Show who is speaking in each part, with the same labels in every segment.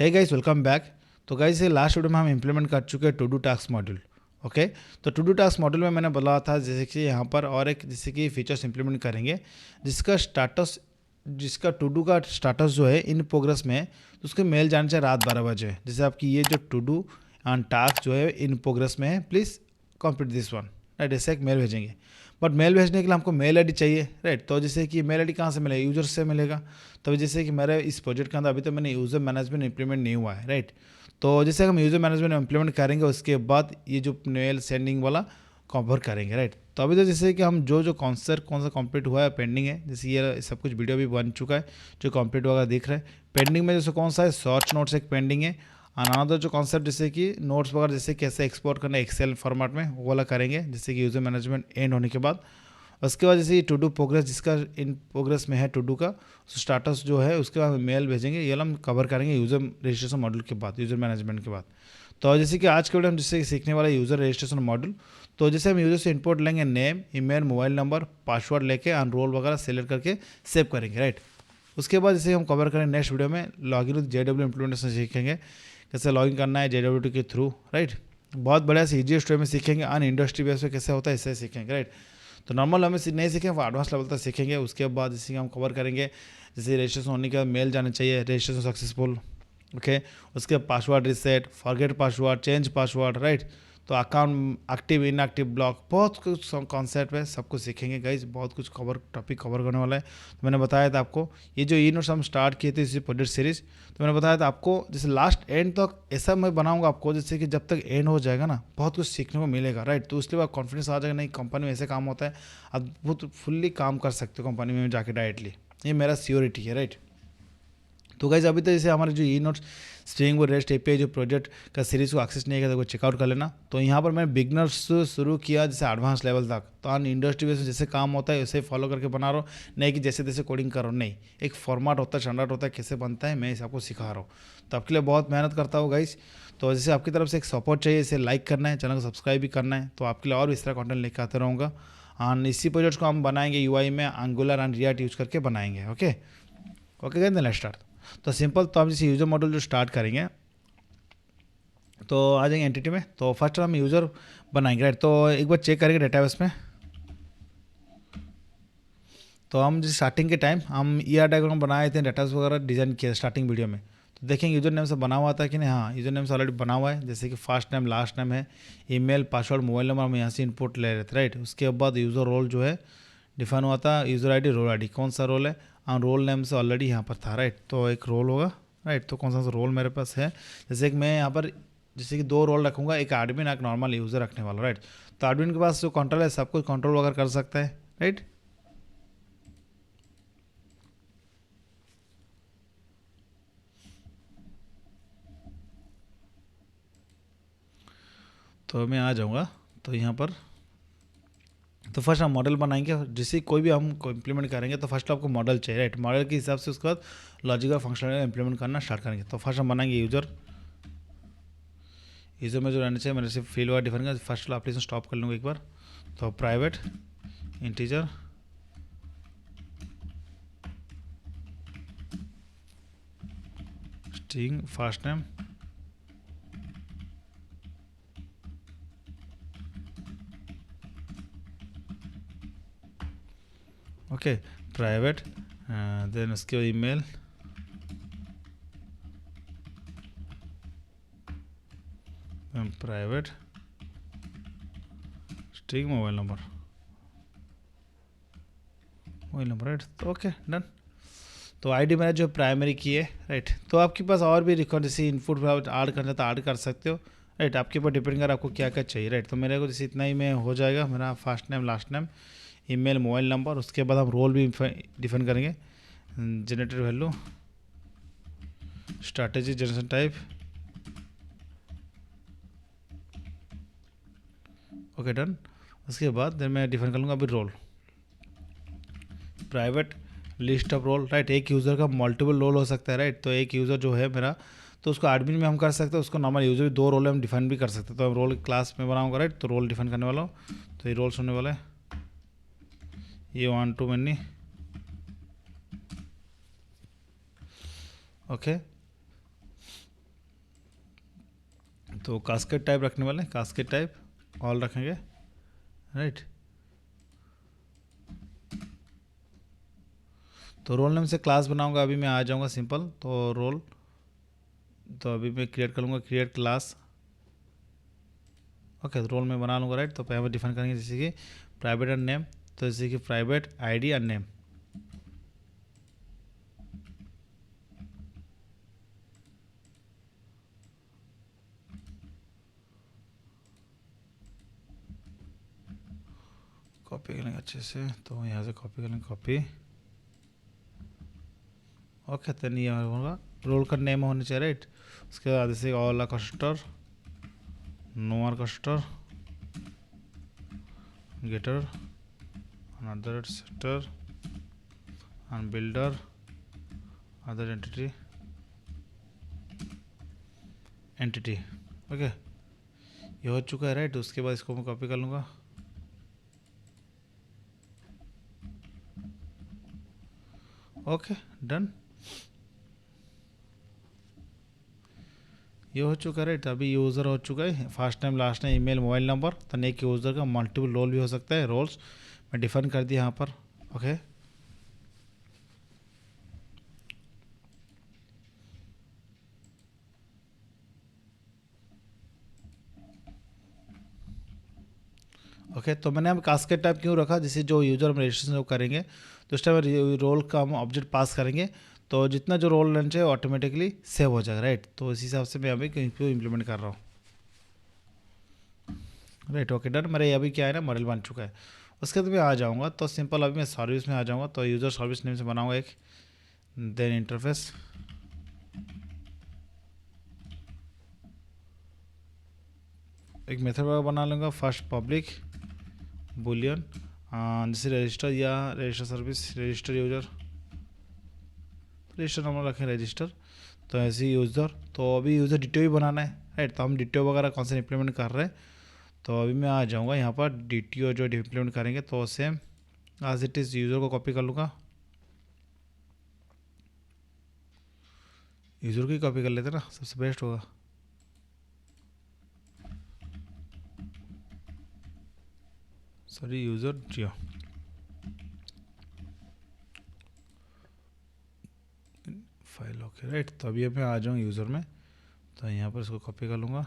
Speaker 1: हे guys, welcome back. तो guys, ये last video में हम इंप्लीमेंट कर चुके हैं to do task module. Okay, तो टू डू टास्क मॉड्यूल में मैंने बोला था जैसे कि यहाँ पर और एक जैसे कि फीचर्स इंप्लीमेंट करेंगे जिसका टू डू का स्टाटस जो है इन प्रोग्रेस में है, तो उसके मेल जाने चाहिए रात 12 बजे। जैसे आपकी ये जो टू डू एंड टास्क जो है इन प्रोग्रेस में है, please complete this one, right. ऐसे एक मेल भेजेंगे, बट मेल भेजने के लिए हमको मेल आईडी चाहिए, राइट। तो जैसे कि मेल आईडी कहाँ से मिलेगा? यूजर से मिलेगा। तो जैसे कि मेरे इस प्रोजेक्ट के अंदर अभी तो मैंने यूज़र मैनेजमेंट इंप्लीमेंट नहीं हुआ है, राइट। तो जैसे हम यूज़र मैनेजमेंट इंप्लीमेट करेंगे उसके बाद ये जो मेल सेंडिंग वाला कवर करेंगे, राइट। तो अभी तो जैसे कि हम जो कॉन्सेप्ट कौन सा कंप्लीट हुआ है पेंडिंग है, जैसे ये सब कुछ वीडियो भी बन चुका है जो कंप्लीट वगैरह दिख रहा है। पेंडिंग में जैसे कौन सा है, सर्च नोट्स एक पेंडिंग है। अनदर जो कॉन्सेप्ट जैसे कि नोट्स वगैरह जैसे कैसे एक्सपोर्ट करना है एक्सेल फॉर्मेट में, वो वाला करेंगे जैसे कि यूज़र मैनेजमेंट एंड होने के बाद। उसके बाद जैसे टू डू प्रोग्रेस जिसका इन प्रोग्रेस में है टू डू का स्टाटस जो है, उसके बाद मेल भेजेंगे। ये हम कवर करेंगे यूज़र रजिस्ट्रेशन मॉड्यूल के बाद, यूज़र मैनेजमेंट के बाद। तो जैसे कि आज के वीडियो हम जिससे सीखने वाला यूज़र रजिस्ट्रेशन मॉड्यूल। तो जैसे हम यूज़र से इनपुट लेंगे name, email, mobile number, password लेके रोल वगैरह सेलेक्ट करके सेव करेंगे, राइट। उसके बाद जैसे हम कवर करेंगे नेक्स्ट वीडियो में लॉगिन विद जेडब्ल्यू इम्प्लीमेंटेशन सीखेंगे, कैसे लॉगिन करना है जेडब्ल्यू के थ्रू, राइट। बहुत बढ़िया से ईजीएस्ट वे में सीखेंगे। अन इंडस्ट्री बेस पे कैसे होता है इससे सीखेंगे, राइट। तो नॉर्मल हमें नहीं सीखेंगे, वो एडवांस लेवल तक सीखेंगे। उसके बाद जैसे हम कवर करेंगे जैसे रजिस्ट्रेशन होने के बाद मेल जाना चाहिए, रजिस्ट्रेशन सक्सेसफुल, ओके। उसके password reset, forget password, change password, right. तो अकाउंट एक्टिव इनएक्टिव ब्लॉक, बहुत कुछ कॉन्सेप्ट है, सब कुछ सीखेंगे गाइज। बहुत कुछ टॉपिक कवर करने वाला है। तो मैंने बताया था आपको ये जो ई नोट्स हम स्टार्ट किए थे इसी प्रोजेक्ट सीरीज, तो मैंने बताया था आपको जैसे लास्ट एंड तक ऐसा मैं बनाऊंगा आपको जैसे कि जब तक एंड हो जाएगा ना बहुत कुछ सीखने को मिलेगा, राइट। तो उसके बाद कॉन्फिडेंस आ जाएगा, नहीं कंपनी में ऐसे काम होता है, आप बहुत फुल्ली काम कर सकते हो कंपनी में जाके डायरेक्टली। ये मेरा श्योरिटी है, राइट। तो गाइज अभी तो जैसे हमारे जो ई नोट्स स्ट्रिंग वो रेस्ट एपीआई जो प्रोजेक्ट का सीरीज़ को एक्सेस नहीं किया तो चेकआउट कर लेना। तो यहाँ पर मैंने बिगनर्स से शुरू किया जैसे एडवांस लेवल तक, तो अन इंडस्ट्री बेस जैसे काम होता है वैसे फॉलो करके बना रहा हूँ, नहीं कि जैसे तैसे कोडिंग कर रहा हूँ, नहीं। एक फॉर्मेट होता है, स्टैंडर्ड होता है, कैसे बनता है मैं इस आपको सिखा रहा हूँ। तो आपके लिए बहुत मेहनत करता हूँ गाइज। तो जैसे आपकी तरफ से एक सपोर्ट चाहिए, इसे लाइक करना है, चैनल को सब्सक्राइब भी करना है, तो आपके लिए और भी इस तरह कॉन्टेंट लेकर आते रहूँगा। और इसी प्रोजेक्ट को हम बनाएंगे यूआई में एंगुलर एंड रिएक्ट यूज करके बनाएंगे, okay. Okay guys, let's start. तो सिंपल, तो हम जैसे यूज़र मॉड्यूल जो स्टार्ट करेंगे तो आ जाएंगे एंटिटी में। तो फर्स्ट हम यूज़र बनाएंगे, राइट। तो एक बार चेक करेंगे डेटाबेस में। तो हम जैसे स्टार्टिंग के टाइम हम ई आर डायग्राम बनाए थे, डेटाबेस वगैरह डिज़ाइन किया स्टार्टिंग वीडियो में। तो देखेंगे यूज़र नेम से बना हुआ था कि नहीं। हाँ, यूज़र नेम से ऑलरेडी बना हुआ है, जैसे कि फर्स्ट नेम लास्ट नेम है, ईमेल, पासवर्ड, मोबाइल नंबर हम यहाँ से इनपुट ले रहे थे, राइट। उसके बाद यूज़र रोल जो है डिफाइन हुआ था, यूज़र आईडी, रोल आईडी, कौन सा रोल है, और रोल नेम से ऑलरेडी यहाँ पर था, राइट। तो एक रोल होगा, राइट। तो कौन सा रोल मेरे पास है, जैसे कि मैं यहाँ पर जैसे कि दो रोल रखूँगा, एक एडमिन एक नॉर्मल यूज़र रखने वाला, राइट। तो एडमिन के पास जो कंट्रोल है सब कुछ कंट्रोल वगैरह कर सकता है, राइट। तो मैं आ जाऊँगा तो यहाँ पर। तो फर्स्ट हम मॉडल बनाएंगे, जैसे कोई भी हम इम्प्लीमेंट करेंगे तो फर्स्ट आपको मॉडल चाहिए, राइट। मॉडल के हिसाब से उसके बाद लॉजिकल फंक्शनल इंप्लीमेंट करना स्टार्ट करेंगे। तो फर्स्ट हम बनाएंगे यूज़र। यूज़र में जो रहना चाहिए, मैंने सिर्फ फील्ड वाला डिफाइन कर, फर्स्ट वाला एप्लीकेशन स्टॉप कर लूँगा एक बार। तो private integer string first name, okay, private, then उसके बाद email, private string mobile number, right. तो ओके डन। तो आईडी मैंने जो प्राइमरी की है, राइट। तो आपके पास और भी रिकॉर्ड जैसे इनपुट ऐड करना तो ऐड कर सकते हो, राइट। आपके ऊपर डिपेंड कर आपको क्या क्या चाहिए, राइट। तो मेरे को जैसे इतना ही में हो जाएगा, मेरा first name last name, email, mobile number. उसके बाद हम रोल भी डिफाइन करेंगे, generated value, strategy, generation type, okay done. उसके बाद देन मैं डिफाइन कर लूँगा अभी role, private list of role, right. एक यूज़र का मल्टीपल रोल हो सकता है, राइट। तो एक यूज़र जो है मेरा, तो उसको एडमिन में हम कर सकते हैं, उसको नॉर्मल यूज़र भी दो रोल हम डिफाइन भी कर सकते हैं। तो हम रोल क्लास में बनाऊंगा, राइट। तो रोल डिफाइन करने वाला हूँ, तो ये रोल्स होने वाला है, ये 1 2 मैनी, ओके। तो कास्केट टाइप रखने वाले, कास्केट टाइप ऑल रखेंगे, राइट। तो रोल नेम से क्लास बनाऊंगा, अभी मैं आ जाऊंगा सिंपल, तो रोल, तो अभी मैं क्रिएट करूंगा, क्रिएट क्लास। ओके, तो रोल में बना लूँगा, राइट। तो पहले डिफाइन करेंगे जैसे कि प्राइवेट एंड नेम, तो जैसे कि private ID and name. Copy करेंगे अच्छे से, तो यहाँ से कॉपी करेंगे, कॉपी। ओके, तो नहीं होगा, रोल का नेम होना चाहिए, राइट। उसके बाद जैसे all custer, no custer, getter, another setter, and builder, other entity। Okay, ये हो चुका है, राइट। उसके बाद इसको मैं कॉपी कर लूँगा, ओके डन। ये हो चुका है, राइट। अभी यूज़र हो चुका है, first time, last time, email, mobile number. तो एक यूज़र का मल्टीपल रोल भी हो सकता है, रोल्स मैं डिफाइन कर दिया यहाँ पर। Okay, okay. तो मैंने अब कास्केट टाइप क्यों रखा, जैसे जो यूज़र हम रजिस्ट्रेशन करेंगे तो उस टाइम रोल का हम ऑब्जेक्ट पास करेंगे, तो जितना जो रोल लेना चाहिए ऑटोमेटिकली सेव हो जाएगा, राइट। तो इस हिसाब से मैं अभी इम्प्लीमेंट कर रहा हूँ, राइट। Okay done. मेरा अभी क्या है ना, मॉडल बन चुका है। उसके बाद मैं आ जाऊँगा, तो सिंपल अभी मैं सर्विस में आ जाऊँगा, तो यूज़र सर्विस नेम से बनाऊँगा एक, देन इंटरफेस, एक मेथड बना लूँगा, फर्स्ट पब्लिक बुलियन, जैसे रजिस्टर या register service, register user, register number रखें रजिस्टर। तो ऐसे ही यूज़र, तो अभी यूज़र डिटेल भी बनाना है, राइट। तो हम डिटेल वगैरह कौन से इंप्लीमेंट कर रहे हैं, तो अभी मैं आ जाऊँगा यहाँ पर, डिटेल जो इंप्लीमेंट करेंगे, तो same as it is user को कॉपी कर लूँगा, यूज़र को ही कॉपी कर लेते ना, सबसे बेस्ट होगा। सॉरी, यूज़र जियो, फाइल, ओके राइट। तो अभी मैं आ जाऊँ यूज़र में, तो यहाँ पर इसको कॉपी कर लूँगा,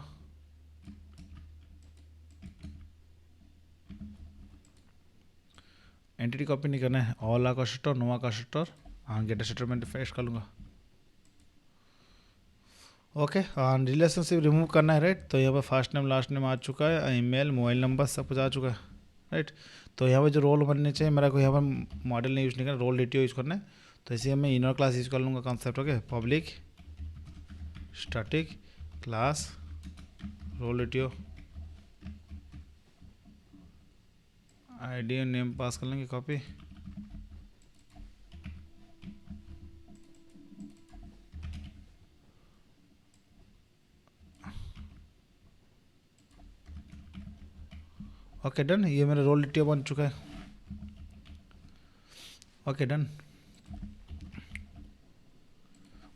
Speaker 1: एंटिटी कॉपी नहीं करना है, ऑल का शटर, नोवा का शटर, हाँ गेटर शटर में पेस्ट कर लूँगा, ओके। रिलेशनशिप रिमूव करना है, राइट। तो यहाँ पर फर्स्ट नेम लास्ट नेम आ चुका है, ईमेल मोबाइल नंबर सब कुछ आ चुका है, राइट। तो यहाँ पर जो रोल बनने चाहिए, मेरा को यहाँ पर मॉडल नहीं यूज़ नहीं करना, रोल डिटियो यूज़ करना है। तो इसे मैं इनर क्लास यूज़ कर लूँगा concept, okay. Public static class role DTO, ID name pass कर लेंगे, कॉपी, ओके डन। ये मेरा रोल डिटियो बन चुका है, ओके डन।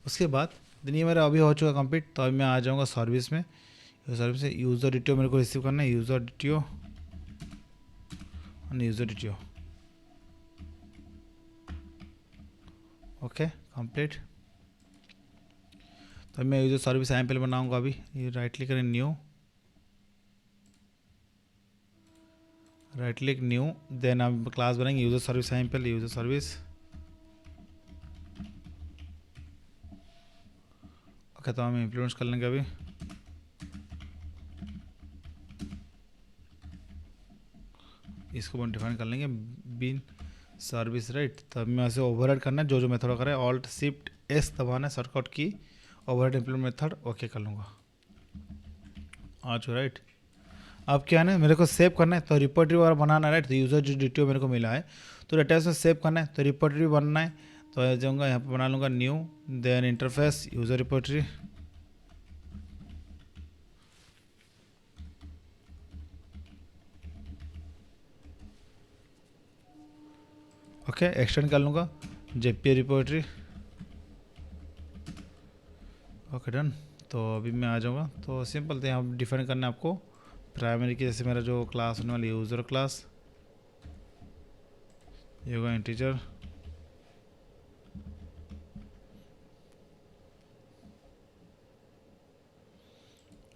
Speaker 1: उसके बाद दिन ये मेरा अभी हो चुका कंप्लीट। तो अभी मैं आ जाऊँगा सर्विस में, सर्विस से यूज़र डिटियो मेरे को रिसीव करना है, यूज़र डिटियो और यूज़र डिटियो, ओके कंप्लीट। तो मैं यूज़र सर्विस सैंपल बनाऊंगा, अभी ये राइट क्लिक करें, new, right click new, then आप क्लास बनाएंगे user service sample, user service, okay. तो हम इम्प्लीमेंट कर लेंगे अभी, इसको डिफाइन कर लेंगे बिन सर्विस, राइट। तब मैं ऐसे ओवरराइड करना है, जो जो मेथड करें, ऑल्ट शिफ्ट एस दबाना है, शॉर्टकट की, ओवरराइड इम्प्लीमेंट मेथड, ओके कर लूँगा, आ चुका, राइट। अब क्या है ना, मेरे को सेव करना है, तो रिपोर्टरी वगैरह बनाना है, राइट। तो यूज़र जो डिटेल मेरे को मिला है, तो डेटा में सेव करना है, तो रिपोर्टरी बनना है। तो आ जाऊँगा यहाँ पर, बना लूँगा new, then interface user repository, okay. Extend कर लूँगा जेपीए रिपोर्टरी, ओके डन। तो अभी मैं आ जाऊँगा। तो सिंपल थे, यहाँ डिफाइन करना है आपको प्राइमरी की, जैसे मेरा जो क्लास होने वाली यूज़र क्लास, ये होगा integer,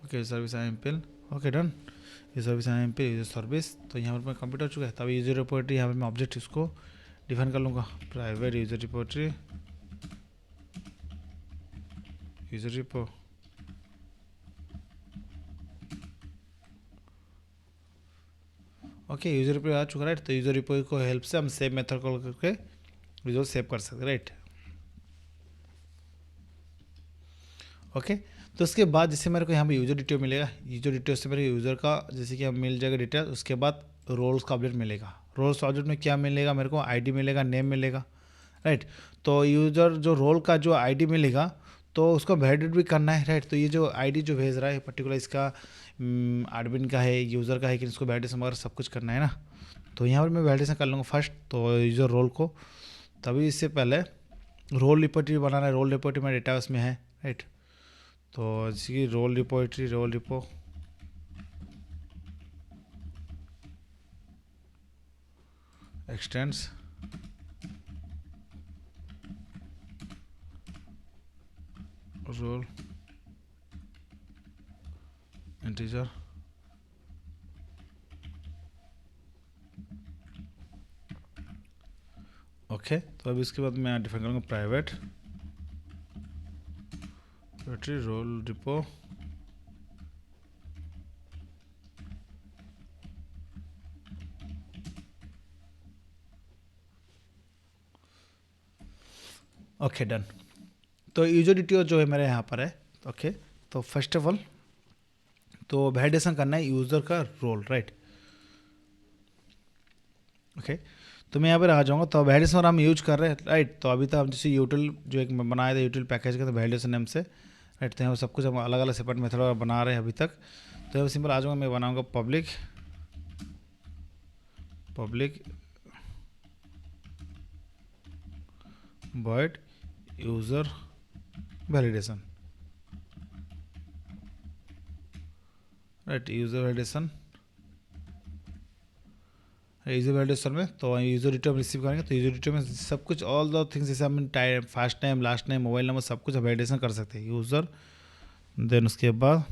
Speaker 1: okay service impl, okay done. ये service impl user service, तो यहाँ पर मैं कंप्लीट हो चुका है। तब यूजर रिपोर्टरी, यहाँ पर मैं ऑब्जेक्ट इसको डिफाइन कर लूँगा, private user repository, user repo, okay user repo आ चुका, राइट। तो यूजर रिपो को हेल्प से हम सेव मेथड कॉल करके रिजल्ट सेव कर सकते हैं, राइट। ओके तो उसके बाद जैसे मेरे को यहाँ पे यूजर डिटेल मिलेगा, यूजर डिटेल से मेरे यूज़र का जैसे कि हम मिल जाएगा डिटेल। उसके बाद रोल्स का अपडेट मिलेगा, रोल्स ऑब्जेक्ट में क्या मिलेगा मेरे को, आईडी मिलेगा, नेम मिलेगा, राइट। तो यूज़र जो रोल का जो आईडी मिलेगा तो उसको वैलिडेट भी करना है, राइट। तो ये जो आईडी जो भेज रहा है पर्टिकुलर इसका एडमिन का है, यूज़र का है कि इसको वैलिडेशन वगैरह सब कुछ करना है ना। तो यहाँ पर मैं वैलिडेशन कर लूँगा फर्स्ट तो यूज़र रोल को। तभी इससे पहले रोल रिपोर्टरी बनाना है, रोल रिपोर्टरी में डेटा उसमें है, राइट। तो जैसे कि role repository, role repo, extends, role integer, okay. तो अभी इसके बाद मैं डिफाइन करूँगा private repository, role repo, okay done. तो यूजर डिटेल जो है मेरे यहाँ पर है, ओके। तो फर्स्ट ऑफ ऑल तो वैलिडेशन करना है यूज़र का रोल, राइट, ओके। तो मैं यहाँ पर आ जाऊँगा। तो वैलिडेशन हम यूज कर रहे हैं, राइट। तो अभी तक हम जैसे यूटिल जो एक बनाया था यूटिल पैकेज का, तो वैलिडेशन नेम से, राइट। तो यहाँ सब कुछ हम अलग अलग सेपरेट मेथड बना रहे हैं अभी तक। तो यहाँ सिंपल आ जाऊँगा, मैं बनाऊँगा public void user validation, right. User validation में तो यूज़र डिटेल रिसीव करेंगे। तो यूज़र डिटेल में सब कुछ ऑल द थिंग्स जैसे हम time, first name, last name, mobile number सब कुछ वैलिडेशन कर सकते हैं यूज़र। देन उसके बाद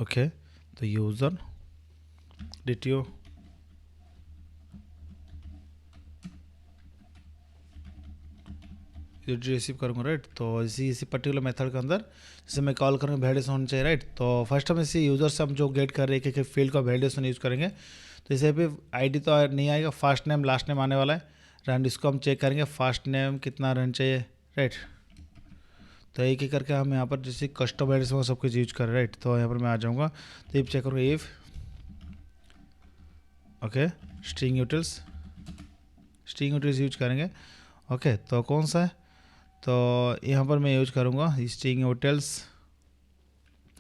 Speaker 1: ओके तो यूज़र डिटेल रिसीव करूँगा, राइट। तो इसी पर्टिकुलर मेथड के अंदर जैसे मैं कॉल करूँगा वैलिडेशन होनी चाहिए, राइट। तो फर्स्ट हम इसी यूज़र से हम जो गेट कर रहे हैं कि फील्ड का वैलिडेशन यूज़ करेंगे। तो इसे पे आईडी तो नहीं आएगा, फर्स्ट नेम लास्ट नेम आने वाला है, रन इसको हम चेक करेंगे फर्स्ट नेम कितना रन चाहिए, राइट। तो एक एक करके हम यहाँ पर जैसे कस्टम वैलिडेशन सब कुछ यूज कर रहे हैं, राइट। तो यहाँ पर मैं आ जाऊँगा, तो इफ चेक करूँगा if, okay string utils use करेंगे, ओके। तो कौन सा है, तो यहाँ पर मैं यूज करूँगा string utils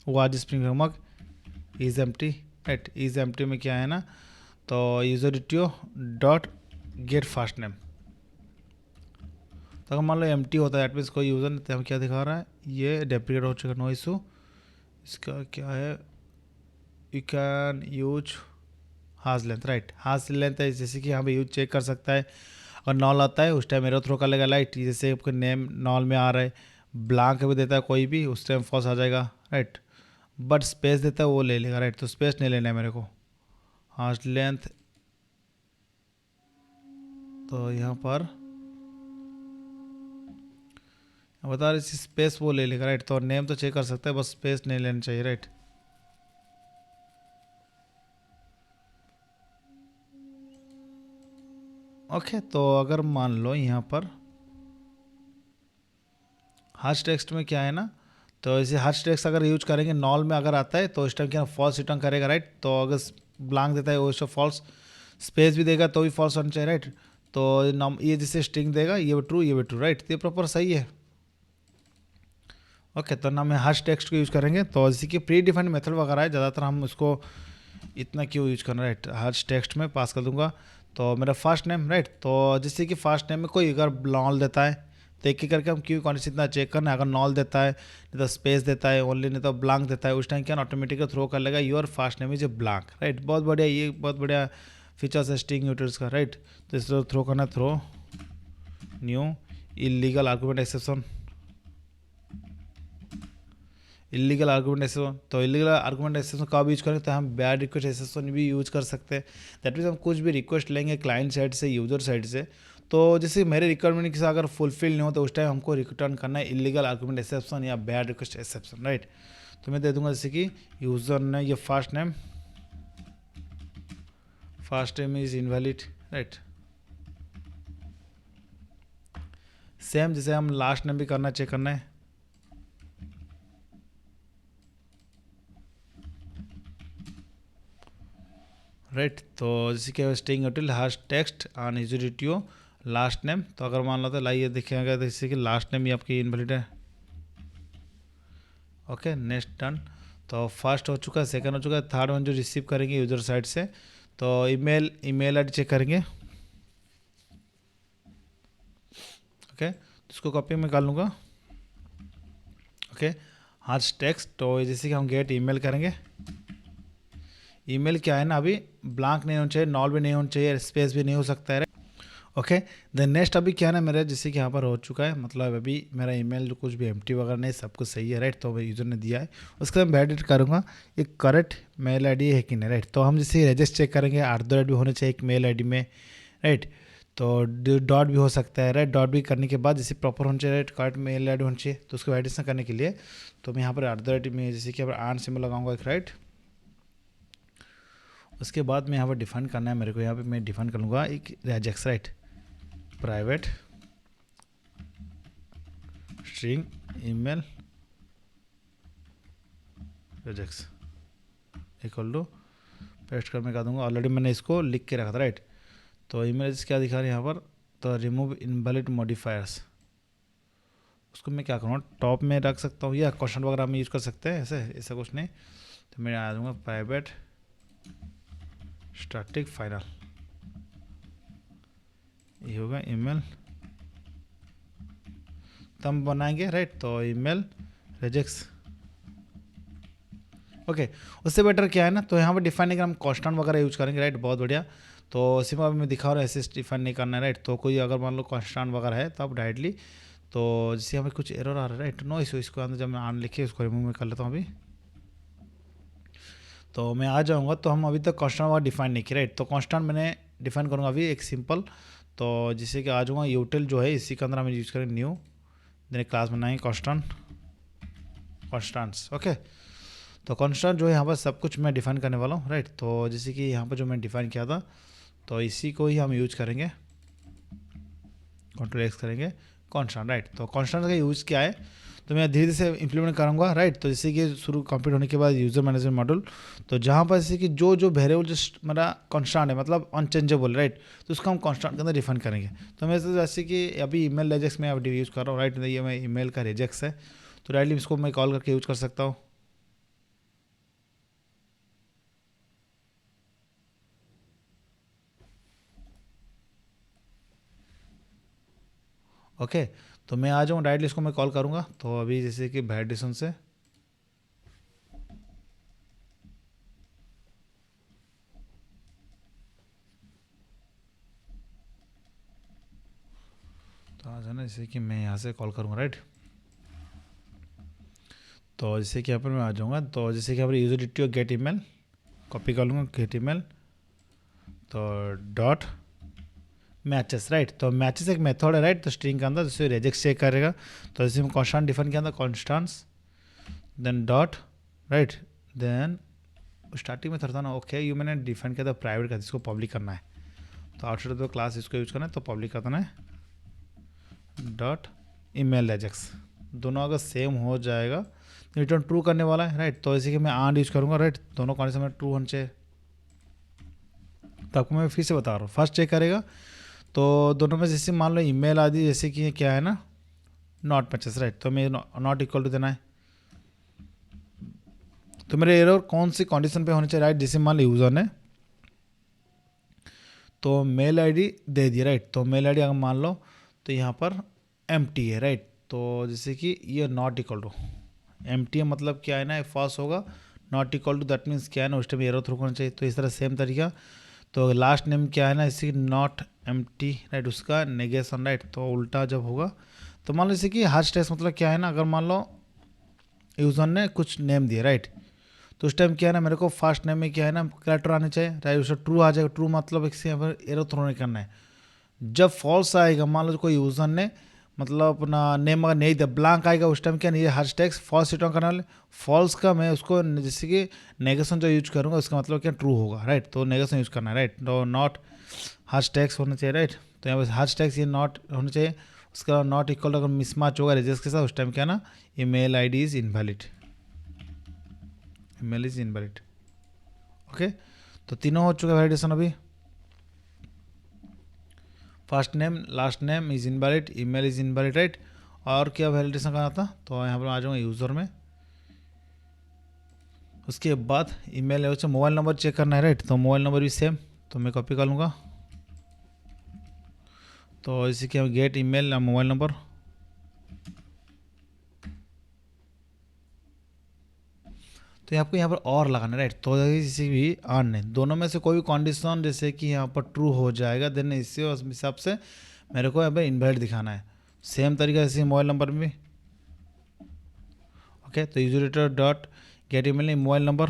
Speaker 1: was spring framework is empty, right. Is empty में क्या है ना, तो user detail dot get first name. तो अगर मान लो एम्प्टी होता है, एट मीन्स कोई यूज़र नहीं, तो हम क्या दिखा रहा है, ये डेप्रिकेट हो चुका, नो इशू। इसका क्या है, यू कैन यूज हाज लेंथ, राइट। हाज लेंथ है जैसे कि यहाँ पे यूज चेक कर सकता है। अगर नॉल आता है उस टाइम एरो थ्रो कर लेगा, लाइट। जैसे आपका नेम नॉल में आ रहा है, ब्लैंक भी देता है कोई भी, उस टाइम फॉल्स आ जाएगा, राइट। बट स्पेस देता है वो ले लेगा, राइट। तो स्पेस नहीं लेना है मेरे को। हाज लेंथ तो यहाँ पर बता रहे स्पेस वो ले लेगा, राइट। तो नेम तो चेक कर सकता है, बस स्पेस नहीं लेना चाहिए, राइट। ओके तो अगर मान लो यहाँ पर हाश टेक्स्ट में क्या है ना, तो ऐसे हाश टेक्स्ट अगर यूज करेंगे नॉल में अगर आता है तो इस टाइम क्या फॉल्स रिटर्न करेगा, राइट। तो अगर ब्लैंक देता है वो सब फॉल्स, स्पेस भी देगा तो भी फॉल्स होना चाहिए, राइट। तो ये जैसे स्ट्रिंग देगा ये भी ट्रू, ये भी ट्रू, राइट। तो ये प्रॉपर सही है, ओके। तो ना हम हाश टेक्स्ट को यूज़ करेंगे। तो इसी के प्री डिफाइंड मेथड वगैरह है, ज़्यादातर हम उसको इतना क्यों यूज करना, राइट। हाश टेक्स्ट में पास कर दूंगा। तो मेरा फर्स्ट नेम राइट, तो जैसे कि फर्स्ट नेम में कोई अगर नॉल देता है तो एक एक करके हम क्यों कंडीशन इतना चेक करना है, अगर नॉल देता है नहीं तो स्पेस देता है ओनली, नहीं तो ब्लैंक देता है, उस टाइम क्या ऑटोमेटिकली थ्रो कर लेगा your first name is a blank right. बहुत बढ़िया, ये बहुत बढ़िया फीचर्स है स्ट्रिंग यूटिल्स का राइट। तो इसको थ्रो करना, throw new illegal argument exception, illegal argument exception. तो इलीगल आर्गुमेंट एक्सेप्शन कब यूज करेंगे, तो हम बैड रिक्वेस्ट एक्सेप्शन भी यूज कर सकते हैं। दैट मीन्स हम कुछ भी रिक्वेस्ट लेंगे क्लाइंट साइड से यूजर साइड से, तो जैसे मेरे रिक्वायरमेंट किसी अगर फुलफिल नहीं हो तो उस टाइम हमको रिटर्न करना है इलीगल आर्गुमेंट एक्सेप्शन या बैड रिक्वेस्ट एक्सेप्शन राइट। तो मैं दे दूंगा जैसे कि यूजर ने ये first name is invalid right. Same जैसे हम लास्ट नेम भी करना चेक करना है राइट। तो जैसे कि string यूटिल hash text on user last name, तो अगर मान लो तो लाइए देखेंगे जैसे कि लास्ट नेम ही आपकी इनवैलिड है। Okay next done. तो फर्स्ट हो चुका है, सेकंड हो चुका है, थर्ड वन जो रिसीव करेंगे यूजर साइड से, तो ईमेल आईडी चेक करेंगे। ओके तो इसको कॉपी में कर लूँगा। ओके हैश टेक्स्ट, तो जैसे कि हम गेट ईमेल करेंगे। ईमेल क्या है ना, अभी ब्लैंक नहीं होना चाहिए, नॉल भी नहीं होना चाहिए, स्पेस भी नहीं हो सकता है। ओके देन नेक्स्ट अभी क्या है ना मेरा जैसे कि यहाँ पर हो चुका है, मतलब अभी मेरा ईमेल कुछ भी एम्प्टी वगैरह नहीं, सब कुछ सही है राइट। तो यूज़र ने दिया है, उसके बाद मैं एडिट करूँगा एक करेक्ट मेल आईडी है कि नहीं राइट। तो हम जैसे रजिस्टर चेक करेंगे, @ भी होने चाहिए एक मेल आईडी में राइट। तो डॉट भी हो सकता है राइट, डॉट भी करने के बाद जैसे प्रॉपर होना चाहिए राइट, करेक्ट मेल आईडी होनी चाहिए। तो उसको एडिशन करने के लिए तो मैं यहाँ पर @ में जैसे कि आन सिंबल लगाऊंगा एक राइट। उसके बाद मैं यहाँ पर डिफाइन करना है मेरे को, यहाँ पे मैं डिफाइन कर लूँगा एक regex right, private string email regex equal to paste कर मैं कर दूँगा। ऑलरेडी मैंने इसको लिख के रखा था राइट। तो ईमेल क्या दिखा रहे हैं यहाँ पर, तो रिमूव इनवैलिड मॉडिफायर्स, उसको मैं क्या करूँगा टॉप में रख सकता हूँ या क्वेश्चन वगैरह में यूज़ कर सकते हैं, ऐसे ऐसा कुछ नहीं। तो मैं आ दूँगा प्राइवेट स्टैटिक फाइनल, ये होगा ईमेल तो हम बनाएंगे राइट। तो ईमेल रेजेक्स ओके। उससे बेटर क्या है ना, तो यहाँ पर डिफाइन नहीं कर हम कॉन्स्टेंट वगैरह यूज करेंगे राइट। बहुत बढ़िया। तो सिंपल मैं दिखा रहा हूँ ऐसे डिफाइन नहीं करना है राइट। तो कोई अगर मान लो कॉन्स्टेंट वगैरह है तो आप डायरेक्टली, तो जैसे हमें कुछ एरर आ रहा है राइट, नो इशू, इसको अंदर जब मैं आन लिखे उसको रिमूव में कर लेता हूँ अभी। तो मैं आ जाऊँगा, तो हम अभी तक कॉन्स्टेंट वगैरह डिफाइन नहीं किया राइट। तो कॉन्स्टेंट मैंने डिफाइन करूँगा अभी एक सिंपल, तो जिससे कि आ जाऊँगा यूटिल जो है इसी के अंदर हम यूज करें न्यू, देन क्लास बनाएंगे कॉन्स्टेंट्स ओके। तो कॉन्स्टेंट जो है यहाँ पर सब कुछ मैं डिफाइन करने वाला हूँ राइट। तो जैसे कि यहाँ पर जो मैं डिफाइन किया था तो इसी को ही हम यूज करेंगे, Ctrl+X करेंगे कॉन्स्टेंट राइट। तो कॉन्स्टेंट का यूज़ क्या है, तो मैं धीरे धीरे से इंप्लीमेंट करूँगा राइट। तो जैसे कि शुरू कंप्लीट होने के बाद यूज़र मैनेजमेंट मॉड्यूल, तो जहाँ पर जैसे कि जो वेरिएबल जो मेरा कॉन्स्टेंट है मतलब अनचेंजेबल राइट, तो उसको हम कॉन्स्टेंट के अंदर डिफाइन करेंगे। तो मैं जैसे कि अभी ईमेल रेजेक्स में अभी यूज़ कर रहा हूँ राइट, ये मैं ईमेल का रेजेक्स है, तो डायरेक्टली इसको मैं कॉल करके यूज़ कर सकता हूँ। ओके तो मैं आ जाऊँ डायरेक्टली इसको मैं कॉल करूँगा। तो अभी जैसे कि वैलिडेशन से तो आ जाना, जैसे कि मैं यहाँ से कॉल करूँगा राइट। तो जैसे कि यहाँ पर मैं आ जाऊँगा, तो जैसे कि यहाँ पर user detail gate email copy कर लूँगा, गेट ईमेल तो डॉट मैचेस राइट। तो मैचेस एक मेथड है राइट, तो स्ट्रिंग के अंदर जैसे रेजेक्ट चेक करेगा, तो जैसे हम कॉन्स्टेंट डिफाइन किया था constants, then dot right, then starting में था ना ओके, ये मैंने डिफाइन किया था प्राइवेट का, जिसको पब्लिक करना है। तो आउटसाइड ऑफ द क्लास इसको यूज करना है, तो पब्लिक करना है डॉट ईमेल रेजेक्स। दोनों अगर सेम हो जाएगा तो रिटर्न ट्रू करने वाला है राइट। तो जैसे कि मैं आंड यूज करूँगा राइट, दोनों कंडीशन में ट्रू होने चाहिए। तो आपको मैं फिर से बता रहा हूँ, फर्स्ट चेक करेगा तो दोनों में जैसे मान लो ईमेल आदि जैसे कि क्या है ना नॉट मैचेस राइट, तो मैं नॉट इक्वल टू देना है। तो मेरे एरर कौन सी कंडीशन पे होने चाहिए राइट, जैसे मान लो यूज़र ने, तो मेल आईडी दे दिया, राइट। तो मेल आईडी अगर मान लो तो यहाँ पर एम्प्टी है, राइट। तो जैसे कि ये नॉट इक्वल टू एम्प्टी है, मतलब क्या है ना, फॉल्स होगा। Not equal to that means क्या है ना, उस टाइम एरर थ्रो होना चाहिए। तो इस तरह सेम तरीका। तो लास्ट नेम क्या है ना, इसी नॉट एम्प्टी, राइट, उसका नेगेशन, राइट। तो उल्टा जब होगा तो मान लो जैसे कि हर स्टेज मतलब क्या है ना, अगर मान लो यूज़र ने कुछ नेम दिया, राइट, तो उस टाइम क्या है ना, मेरे को फर्स्ट नेम में क्या है ना कैरेक्टर आने चाहिए, राइट। उसका ट्रू आ जाएगा। ट्रू मतलब इससे यहाँ पर एरर थ्रो नहीं करना है। जब फॉल्स आएगा, मान लो कोई यूज़र ने मतलब अपना नेम अगर नहीं दिया, ब्लैंक आएगा, उस टाइम क्या नहीं, हर टैक्स फॉल्स रिटर्न करने वाले। फॉल्स का मैं उसको जैसे कि नेगेशन जो यूज करूँगा उसका मतलब क्या ट्रू होगा, राइट। तो नेगेशन यूज करना है, राइट। तो नॉट हर टैक्स होना चाहिए, राइट। तो यहाँ पर हर टैक्स ये नॉट होना चाहिए। उसका नॉट इक्वल अगर मिसमैच होगा रेजिस्ट के साथ, उस टाइम क्या ना, email ID is invalid, email is invalid. Okay, तो तीनों हो चुका है वैलिडेशन अभी। First name, last name is invalid, email is invalid, right. और क्या वैलिडेशन करना था, तो यहाँ पर आ जाऊँगा यूज़र में। उसके बाद ईमेल है, उससे मोबाइल नंबर चेक करना है, राइट। तो मोबाइल नंबर भी सेम, तो मैं कॉपी कर लूँगा। तो इसी के गेट ईमेल मोबाइल नंबर, तो आपको यहाँ पर और लगाना है, राइट। तो किसी भी आन नहीं, दोनों में से कोई भी कंडीशन जैसे कि यहाँ पर ट्रू हो जाएगा, देन इससे उस हिसाब से मेरे को यहाँ पर इनवैलिड दिखाना है। सेम तरीका से मोबाइल नंबर में भी। ओके, तो यूजर डॉट गेट ईमेल नहीं, मोबाइल नंबर,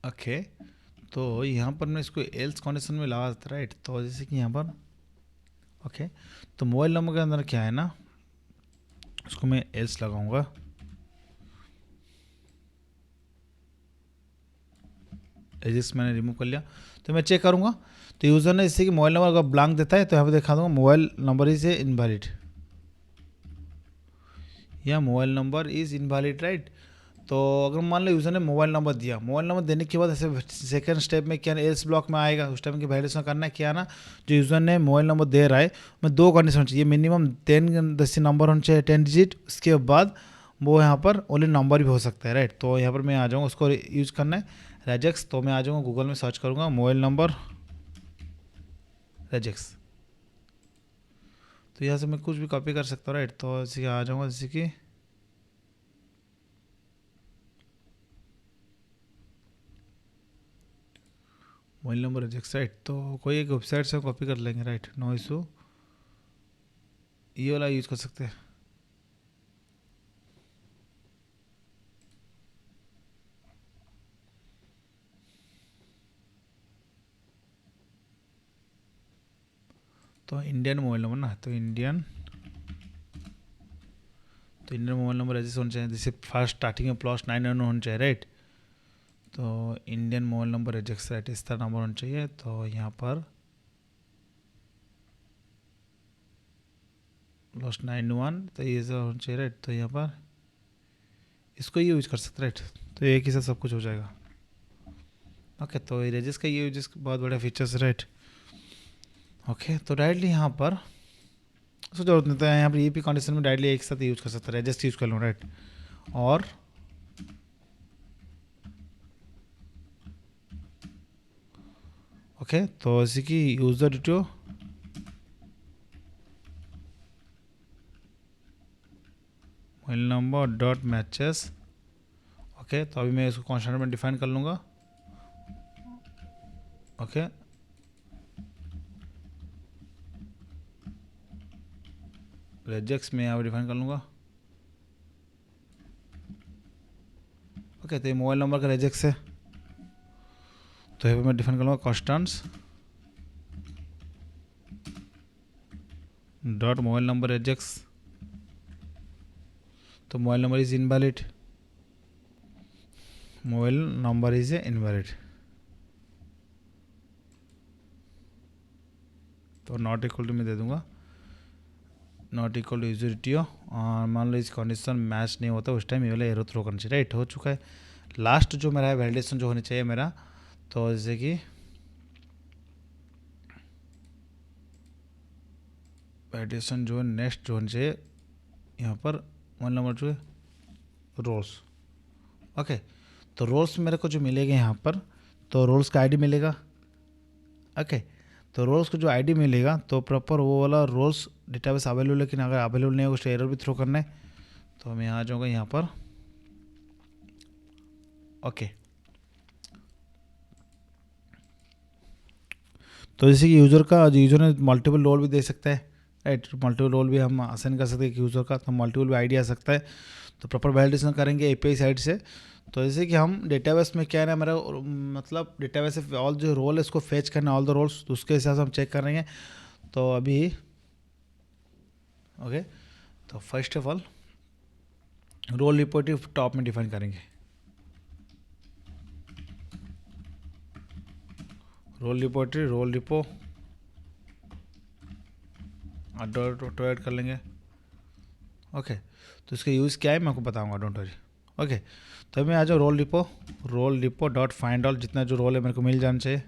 Speaker 1: ओके। तो यहाँ पर मैं इसको एल्स कंडीशन में लगा देता, राइट। तो जैसे कि यहाँ पर ओके, तो मोबाइल नंबर के अंदर क्या है ना, उसको मैं एल्स लगाऊंगा। एजिस मैंने रिमूव कर लिया। तो मैं चेक करूंगा, तो यूज़र ने इससे कि मोबाइल नंबर अगर ब्लैंक देता है तो यहाँ पे दिखा दूंगा मोबाइल नंबर इज इनवैलिड, या mobile number is invalid, right. तो अगर मान लो यूज़र ने मोबाइल नंबर दिया, मोबाइल नंबर देने के बाद ऐसे सेकंड स्टेप में क्या एल्स ब्लॉक में आएगा, उस टाइम की वैलिडेशन करना है क्या ना, जो यूज़र ने मोबाइल नंबर दे रहा है मैं दो कंडीशन चाहिए, मिनिमम 10 नंबर होना चाहिए, 10 डिजिट। उसके बाद वो यहाँ पर ओनली नंबर भी हो सकता है, राइट। तो यहाँ पर मैं आ जाऊँगा, उसको यूज़ करना है रेजेक्स। तो मैं आ जाऊँगा गूगल में सर्च करूँगा मोबाइल नंबर रेजेक्स। तो यहाँ से मैं कुछ भी कॉपी कर सकता हूँ, राइट। तो इसी आ जाऊँगा, जैसे कि मोबाइल नंबर रेजेक्स, राइट। तो कोई एक वेबसाइट से कॉपी कर लेंगे, राइट, नो इशू। ये वाला यूज़ कर सकते हैं। तो इंडियन मोबाइल नंबर ना, तो इंडियन मोबाइल नंबर रजिस्टर होना चाहिए, जैसे फर्स्ट स्टार्टिंग में +99 होना चाहिए, राइट। तो Indian mobile number register, right, इस तरह नंबर होना चाहिए। तो यहाँ पर +91, तो ये सब होना चाहिए, राइट। तो यहाँ पर इसको ये यूज कर सकते, राइट। तो एक ही साथ सब कुछ हो जाएगा। ओके, तो ये रजिस्टर का ये यूज बहुत बड़ा फीचर्स है, राइट। ओके, तो डायरेक्टली यहाँ पर उसको जरूरत नहीं है, यहाँ पर ये भी कंडीशन में डायरेक्टली एक साथ यूज कर सकते हैं, रजिस्टर यूज कर लूँ, राइट। और ओके, तो इसी की user detail mobile number dot matches. Okay, तो अभी मैं इसको कॉन्स्टेंट में डिफाइन कर लूँगा। ओके, रेजेक्स में यहाँ पर डिफाइन कर लूँगा। ओके, तो ये मोबाइल नंबर का रेजेक्स है, तो यहाँ पर मैं डिफाइन कर लूँगा constants dot mobile number regex. तो mobile number is invalid, mobile number is invalid. तो नॉट इक्वल टू में दे दूंगा, not equal to user detail. और मान लो इस कंडीशन मैच नहीं होता, उस टाइम ये वाला एरर थ्रो करना चाहिए, राइट। हो चुका है। लास्ट जो मेरा है वैलिडेशन जो होनी चाहिए मेरा, तो जैसे कि वैलिडेशन जो है नेक्स्ट जो होना चाहिए यहाँ पर मोबाइल नंबर जो है रोल्स, ओके, तो रोल्स मेरे को जो मिलेगा यहाँ पर, तो रोल्स का आईडी मिलेगा। ओके, तो रोल्स को जो आईडी मिलेगा तो प्रॉपर वो वाला रोल्स डेटाबेस अवेलेबल है, लेकिन अगर अवेलेबल नहीं होगा उसको एरर भी थ्रो करना है। तो मैं आ जाऊँगा यहाँ पर। ओके, तो जैसे कि यूज़र ने मल्टीपल रोल भी दे सकता है, राइट। मल्टीपल रोल भी हम असाइन कर सकते हैं कि यूज़र का, तो मल्टीपल भी आईडी आ सकता है। तो प्रॉपर वैलिडेशन करेंगे एपीआई साइड से। तो जैसे कि हम डेटाबेस में क्या है ना, मेरा मतलब डेटाबेस से ऑल जो रोल है उसको फेच करना, ऑल द रोल्स, तो उसके हिसाब से हम चेक कर रहे हैं। तो अभी ओके, तो first of all role report top में डिफाइन करेंगे। Role repository role repo auto add कर लेंगे। ओके, तो इसका यूज़ क्या है मैं आपको बताऊंगा, डोंट वरी। ओके, तो मैं आ जाओ role repo dot find all, जितना जो रोल है मेरे को मिल जाना चाहिए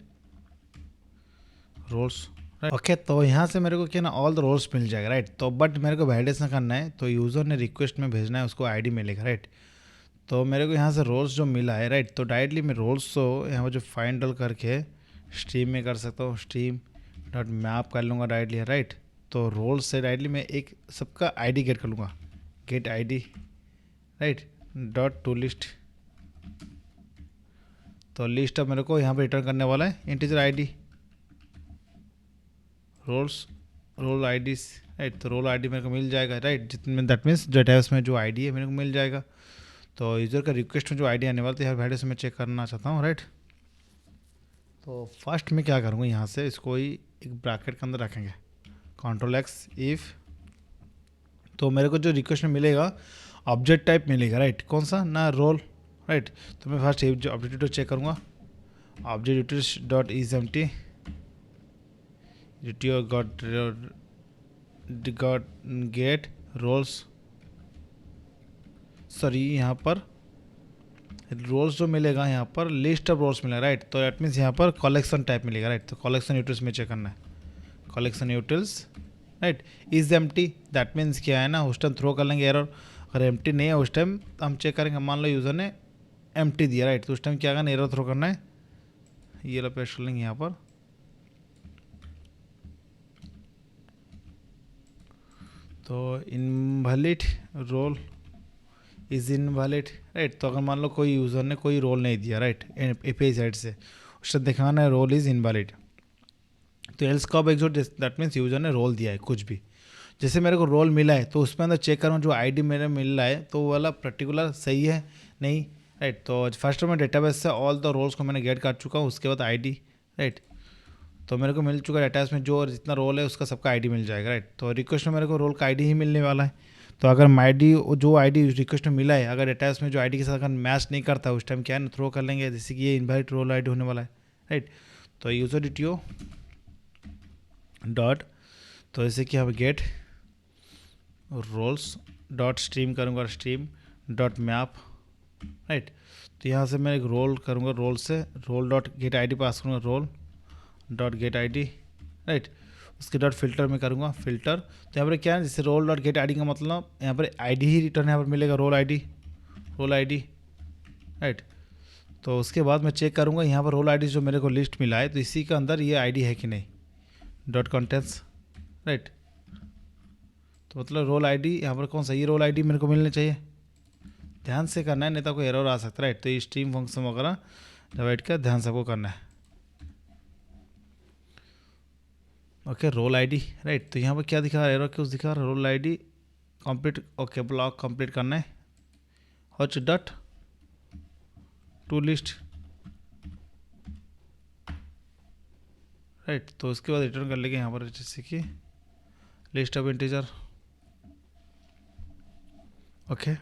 Speaker 1: रोल्स, राइट। ओके, तो यहाँ से मेरे को क्या ना ऑल द रोल्स मिल जाएगा, राइट। तो बट मेरे को वैलिडेशन करना है, तो यूज़र ने रिक्वेस्ट में भेजना है, उसको आईडी मिलेगा, राइट। तो मेरे को यहाँ से रोल्स जो मिला है, राइट, तो डायरेक्टली मैं रोल्स को यहाँ पर जो फाइंड ऑल करके स्ट्रीम में कर सकता हूँ, स्ट्रीम डॉट मैप कर लूँगा डायरेक्टली, राइट। तो रोल्स से डायरेक्टली मैं एक सबका आईडी गेट कर लूँगा, get ID, right, dot to list. तो लिस्ट अब मेरे को यहाँ पर रिटर्न करने वाला है integer ID, roles role ID, right. तो रोल आईडी मेरे को मिल जाएगा, राइट, जितने दैट मीन्स डेटाबेस में जो आईडी है मेरे को मिल जाएगा। तो यूज़र का रिक्वेस्ट में जो आईडी आने वाला था यार वैल्यू से मैं चेक करना चाहता हूँ, राइट। तो फर्स्ट में क्या करूँगा, यहाँ से इसको ही एक ब्रैकेट के अंदर रखेंगे, Ctrl+X इफ़। तो मेरे को जो रिक्वेस्ट में मिलेगा ऑब्जेक्ट टाइप मिलेगा, राइट, कौन सा ना रोल, राइट। तो मैं फर्स्ट जो ऑब्जेक्ट चेक करूँगा, object dot is empty got get roles, sorry यहाँ पर रोल्स जो मिलेगा यहाँ पर लिस्ट ऑफ रोल्स मिलेगा, राइट। तो दैट मीन्स यहाँ पर कलेक्शन टाइप मिलेगा, राइट। तो कलेक्शन यूटिल्स में चेक करना है, collection utils, right, is empty, that means क्या है ना उस टाइम थ्रो कर लेंगे एरर। अगर एम्प्टी नहीं है उस टाइम हम चेक करेंगे, मान लो यूज़र ने एम्प्टी दिया, राइट, तो उस टाइम क्या करना, एरर थ्रो करना है, ये लो पेस्ट कर लेंगे यहाँ पर। तो invalid role is invalid, right. तो अगर मान लो कोई यूज़र ने कोई रोल नहीं दिया, राइट, एपीआई साइड से, उससे दिखाना है रोल इज़ इनवैलिड। तो एल्स कब एग्जिट, दैट मीन्स यूज़र ने रोल दिया है कुछ भी, जैसे मेरे को रोल मिला है तो उसमें अंदर चेक करूँ जो आईडी मेरे मिल रहा है तो वो वाला पर्टिकुलर सही है नहीं, राइट। तो फर्स्ट में डेटाबेस से ऑल द रोल्स को मैंने गेट कर चुका हूँ, उसके बाद आईडी, राइट। तो मेरे को मिल चुका है डेटाबेस में जो जितना रोल है उसका सबका आईडी मिल जाएगा, राइट। तो रिक्वेस्ट में मेरे को रोल का आईडी ही मिलने वाला है। तो अगर आईडी जो आईडी रिक्वेस्ट में मिला है अगर डेटाबेस में जो आईडी के साथ अगर मैच नहीं करता उस टाइम क्या है ना थ्रो कर लेंगे, जैसे कि ये इनवैलिड रोल आईडी होने वाला है, राइट। तो यूजर डिटियो डॉट, तो जैसे कि हम गेट रोल्स डॉट स्ट्रीम करूँगा, स्ट्रीम डॉट मैप, राइट। तो यहाँ से मैं एक रोल करूँगा, रोल से role dot get ID pass करूँगा, role dot get ID, right. उसके डॉट फिल्टर में करूँगा फिल्टर। तो यहाँ पर क्या है, जैसे रोल डॉट गेट आईडी का मतलब यहाँ पर आईडी ही रिटर्न यहाँ पर मिलेगा, रोल आईडी, राइट। तो उसके बाद मैं चेक करूँगा यहाँ पर रोल आईडी जो मेरे को लिस्ट मिला है तो इसी के अंदर ये आईडी है कि नहीं, डॉट कंटेंट्स, राइट। तो मतलब रोल आईडी यहाँ पर कौन सा, ये रोल आईडी मेरे को मिलना चाहिए, ध्यान से करना है नहीं तो कोई एरर आ सकता है, राइट। तो ये स्ट्रीम फंक्शन वगैरह डिवाइड कर ध्यान से आपको करना है, ओके। Role ID, right. तो यहाँ पर क्या दिखा रहा है, एरर क्यों दिखा रहा है, role ID complete, okay, block complete करना है, हॉच डॉट टू लिस्ट, राइट। तो उसके बाद रिटर्न कर लेंगे यहाँ पर जैसे कि लिस्ट ऑफ इंटीजर, ओके,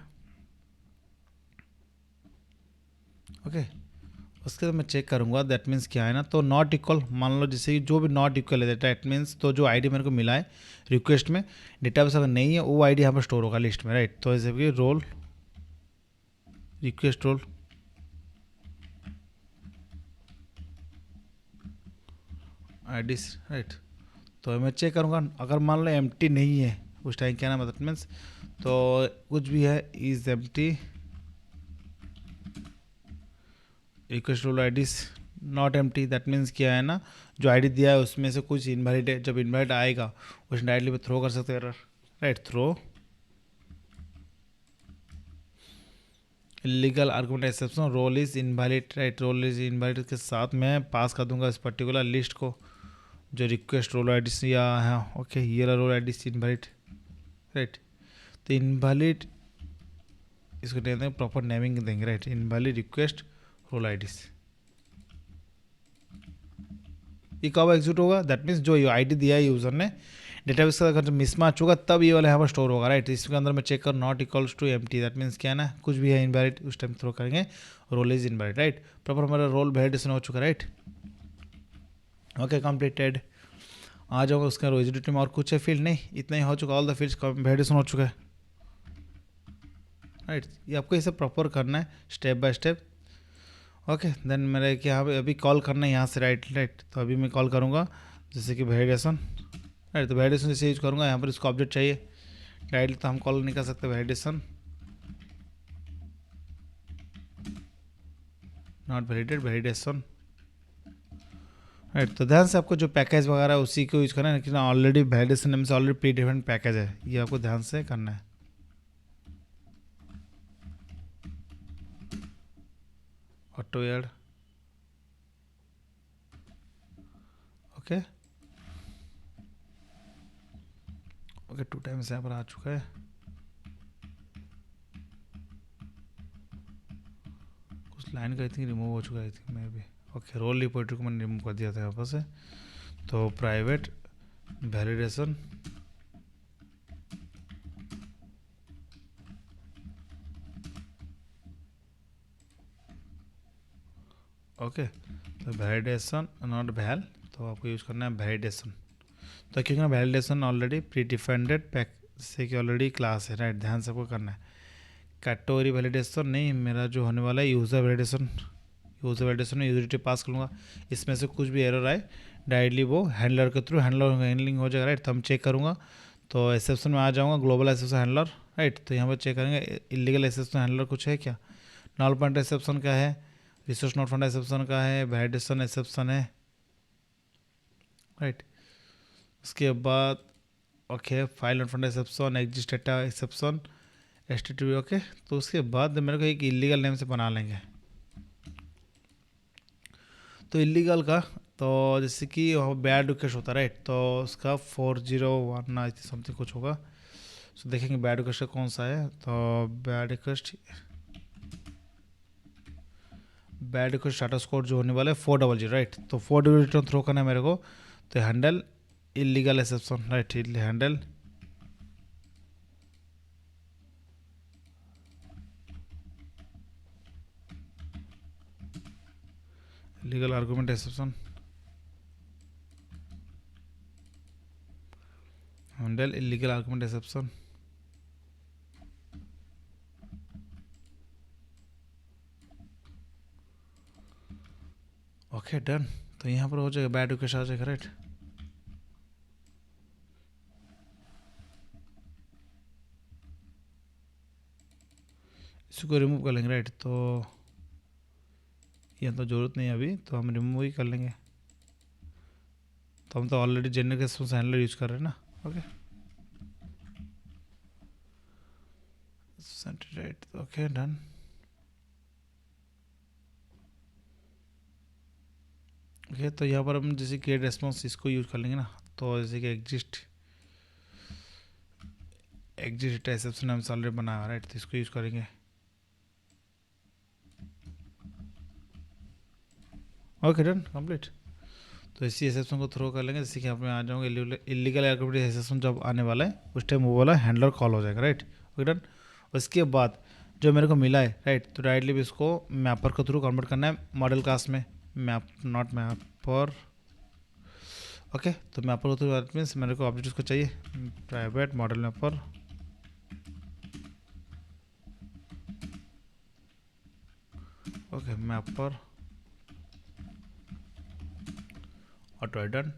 Speaker 1: उसके बाद मैं चेक करूँगा, दैट मीन्स क्या है ना, तो नॉट इक्वल, मान लो जैसे जो भी नॉट इक्वल है दैट मीन्स तो जो आईडी मेरे को मिला है रिक्वेस्ट में डेटाबेस अगर नहीं है वो आईडी यहाँ पर स्टोर होगा लिस्ट में, राइट। तो जैसे कि role request role ID, right. तो मैं चेक करूँगा अगर मान लो एम्प्टी नहीं है उस टाइम क्या ना मतलब मीन्स तो कुछ भी है is empty, request role ID not empty, that means क्या है ना, जो आईडी दिया है उसमें से कुछ इनवैलिड है, जब इनवैलिड आएगा उस डायरेक्टली पे थ्रो कर सकते हैं error, right. Throw illegal argument exception role is invalid, right. Role is invalid के साथ मैं पास कर दूंगा इस पर्टिकुलर लिस्ट को, जो रिक्वेस्ट रोल आईडी से या है, ओके ये रोल आईडी से इनवैलिड, राइट। तो इनवैलिड इसको देते हैं प्रॉपर नेमिंग देंगे, right. Invalid request role IDs, ये कब एग्जीक्यूट होगा, दैट मीन्स जो आईडी दिया है यूज़र ने डेटाबेस का अगर मिसमैच होगा तब ये वाला यहाँ पर स्टोर होगा, राइट। इसके अंदर मैं चेक कर not equals to empty, that means क्या है ना, कुछ भी है इनवैलिड उस टाइम थ्रो करेंगे, role is invalid, right. Proper हमारा रोल वैलिडेशन हो चुका है, राइट। Okay completed. आ जाऊँगा उसका रोजिडिटी में, और कुछ है फील्ड नहीं, इतना ही हो चुका, ऑल द फील्ड्स वैलिडेशन हो चुका है, राइट। ये आपको इसे प्रॉपर करना है step by step, okay. Then मेरा क्या अभी कॉल करना है यहाँ से, राइट। तो अभी मैं कॉल करूँगा जैसे कि वैलिडेशन, राइट। तो वैलिडेशन जैसे यूज करूँगा, यहाँ पर इसको ऑब्जेक्ट चाहिए डायरेक्टली, तो हम कॉल नहीं कर सकते validation not validated validation, right. तो ध्यान से आपको जो पैकेज वगैरह है उसी को यूज करना है, लेकिन ऑलरेडी वैलिडेशन नेम से ऑलरेडी प्री डिफाइंड पैकेज है, ये आपको ध्यान से करना है। Auto add, okay okay 2 times यहाँ पर आ चुका है, कुछ लाइन का आई थिंक रिमूव हो चुका है, आई थिंक मैं भी, ओके। रोल रिपोर्टर को मैंने रिमूव कर दिया था यहाँ पर से, तो प्राइवेट वैलिडेशन, ओके। तो वैलिडेशन नॉट वैल, तो आपको यूज़ करना है वैलिडेशन, तो क्योंकि validation already pre defined pack से कि ऑलरेडी क्लास है, राइट। ध्यान से आपको करना है। कैटेगरी वैलिडेशन नहीं, मेरा जो होने वाला है यूज़र वैलिडेशन, यूज़र वैलिडेशन में यूजरिटी पास करूँगा, इसमें से कुछ भी एरर आए डायरेक्टली वो हैंडलर के थ्रू हैंडलिंग हो जाएगा, राइट। तो हम चेक करूँगा, तो एक्सेप्शन में आ जाऊँगा ग्लोबल एक्सेप्शन हैंडलर, राइट। तो यहाँ पर चेक करेंगे इलीगल एक्सेप्शन हैंडलर कुछ है क्या, नल पॉइंट एक्सेप्शन का है, रिसोर्स नोट फंड एक्सेप्शन का है, वैलिडेशन एक्सेप्शन है, राइट। उसके बाद okay file note fund exception, exist data exception, HTTP, okay. तो उसके बाद मेरे को एक इलीगल नेम से बना लेंगे, तो इलीगल का तो जैसे कि बैड रिक्वेस्ट होता है, राइट। तो उसका 401 समथिंग कुछ होगा, तो देखेंगे बैड रिक्वेस्ट कौन सा है, तो बैड रिक्वेस्ट स्टेटस कोड जो होने वाला है 400, राइट। तो 400 रिटर्न थ्रो करना है मेरे को, तो handle illegal exception, right. Handle illegal argument exception, handle illegal argument exception, okay done. तो यहाँ पर हो जाएगा बैड रिक्वेस्ट आ जाएगा, राइट। इसको रिमूव कर लेंगे, राइट। तो यहाँ तो ज़रूरत नहीं है अभी, तो हम रिमूव ही कर लेंगे, तो हम तो already generic response handler use कर रहे हैं ना, okay right, okay done. Okay तो यहाँ पर हम जैसे क्रिएट रेस्पॉन्स इसको यूज कर लेंगे ना, तो जैसे कि एग्जिस्ट एक्सेप्शन हम ऑलरेडी बनाया हुआ, राइट। तो इसको यूज करेंगे, ओके डन कंप्लीट। तो इसी एक्सेप्शन को थ्रो कर लेंगे, जैसे कि आप में आ जाऊँगा इलीगल एक्टिविटी एक्सेप्शन जब आने वाला है उस टाइम वो वाला हैंडलर कॉल हो जाएगा, राइट, ओके डन। उसके बाद जो मेरे को मिला है, राइट, तो डायरेक्टली भी इसको मैपर के थ्रू कन्वर्ट करना है मॉडल क्लास में, मैप नॉट मैपर, ओके। तो मैपर के थ्रू मीन्स मेरे को ऑब्जेक्ट उसको चाहिए private model mapper, okay mapper auto done.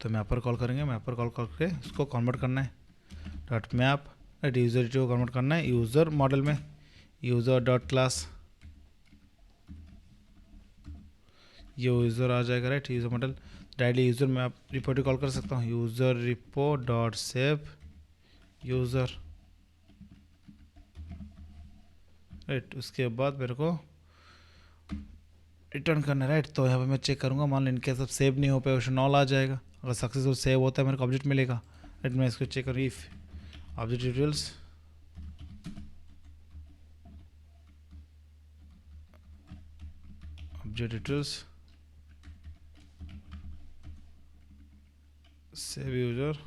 Speaker 1: तो मैपर कॉल करेंगे, मैपर कॉल करके उसको कन्वर्ट करना है डॉट मैप, राइट। यूज़र को कन्वर्ट करना है यूज़र मॉडल में, यूज़र डॉट क्लास, ये यूज़र आ जाएगा, right. User model directly user में आप रिपोर्ट कॉल कर सकता हूँ, user repo dot save user, right. उसके बाद मेरे को रिटर्न करना है, राइट। तो यहाँ पे मैं चेक करूँगा, मान लो इनके सब सेव नहीं हो पाए, उसे नॉल आ जाएगा। अगर सक्सेसफुल सेव होता है मेरे को ऑब्जेक्ट मिलेगा, राइट। मैं इसको चेक करूँ, if object details save user,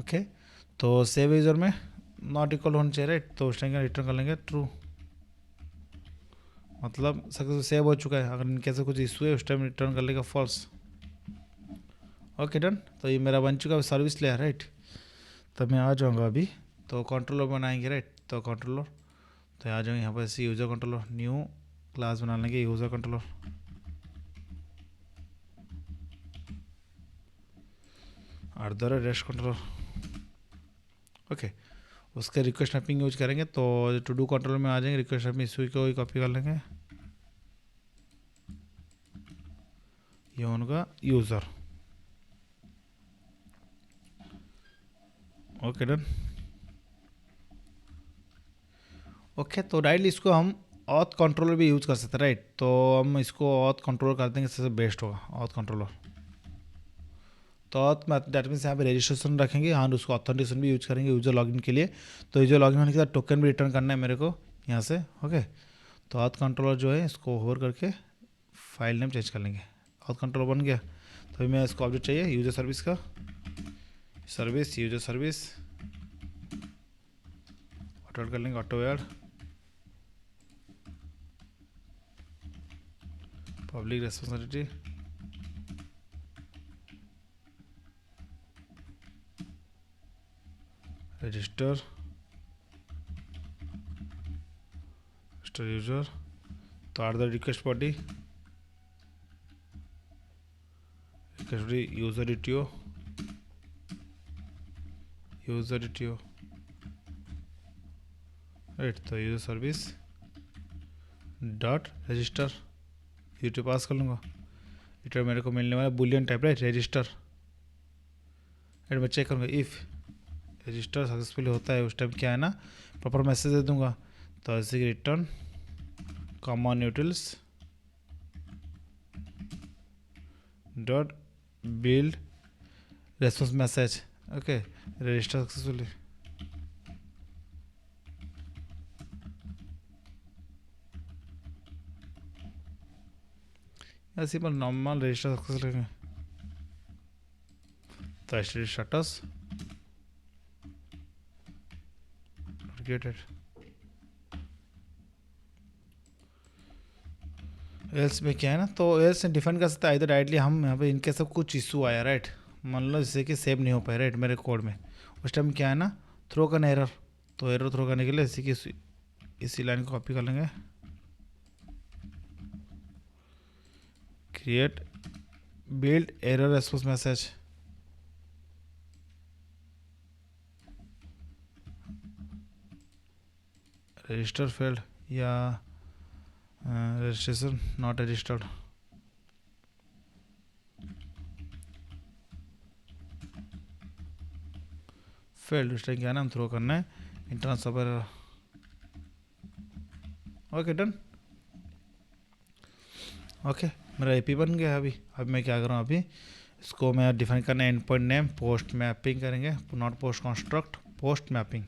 Speaker 1: okay. तो सेव यूज़र में नॉट इक्वल होना चाहिए, राइट। तो उस टाइम का रिटर्न कर लेंगे ट्रू, मतलब सक्सेसफुल सेव हो चुका है। अगर इनके से कुछ इशू है उस टाइम रिटर्न कर लेगा फॉल्स। Okay done. तो ये मेरा बन चुका है सर्विस लेयर, राइट। तो मैं आ जाऊँगा अभी, तो कंट्रोलर बनाएंगे, राइट। तो कंट्रोलर, तो आ जाएंगे यहाँ पर ऐसे यूज़र कंट्रोलर, न्यू क्लास बना लेंगे user controller, rest controller, okay. उसके रिक्वेस्ट मैपिंग यूज करेंगे, तो टू डू कंट्रोलर में आ जाएंगे, रिक्वेस्ट मैपिंग इशू को ही कॉपी कर लेंगे, ये उनका यूज़र, ओके डन। ओके, तो डायरेक्टली इसको हम ऑथ कंट्रोलर भी यूज़ कर सकते हैं, राइट। तो हम इसको ऑथ कंट्रोलर कर देंगे, सबसे बेस्ट होगा ऑथ कंट्रोलर। तो ऑथ दैट मीन्स यहाँ पे रजिस्ट्रेशन रखेंगे, हाँ, उसको ऑथेंटिकेशन भी यूज करेंगे यूज़र लॉगिन के लिए। तो यूज़र लॉगिन होने के बाद टोकन भी रिटर्न करना है मेरे को यहाँ से, ओके। तो ऑथ कंट्रोलर जो है इसको होवर करके फाइल नेम चेंज कर लेंगे, ऑथ कंट्रोलर बन गया। तो अभी मैं इसको ऑब्जेक्ट चाहिए यूज़र सर्विस का, service user service auto add कर लेंगे, auto add public responsibility, register user, तो are the request body user DTO right. तो user service dot register YouTube pass कर लूँगा, इटर मेरे को मिलने वाला boolean type, right, register, right. मैं चेक करूँगा इफ़ रजिस्टर सक्सेसफुली होता है उस टाइम क्या है ना, प्रॉपर मैसेज दे दूँगा। तो ऐसे कि return common utils dot build response message, okay, register successfully, simple normal register success लेंगे। तो स्टेटस गेटेड, एल्स में क्या है ना, तो एल्स डिफाइन कर सकते हैं इधर डायरेक्टली हम यहाँ पे इनके सब कुछ इशू आया, राइट। मान लो जैसे कि सेव नहीं हो पाया, राइट, मेरे कोड में उस टाइम क्या है ना, थ्रो करना एरर। तो एरर थ्रो करने के लिए इसी लाइन को कॉपी कर लेंगे, create build error response message, register failed या रजिस्ट्रेशन नॉट रजिस्टर्ड, फेल्ड। उस टाइम क्या है ना, हम थ्रो करना है इंटरनल सब एरर, ओके डन। ओके, मेरा एपी बन गया अभी। अब मैं क्या कर रहा हूँ, अभी इसको मैं डिफाइन करना है endpoint name, post mapping करेंगे, not post construct, post mapping,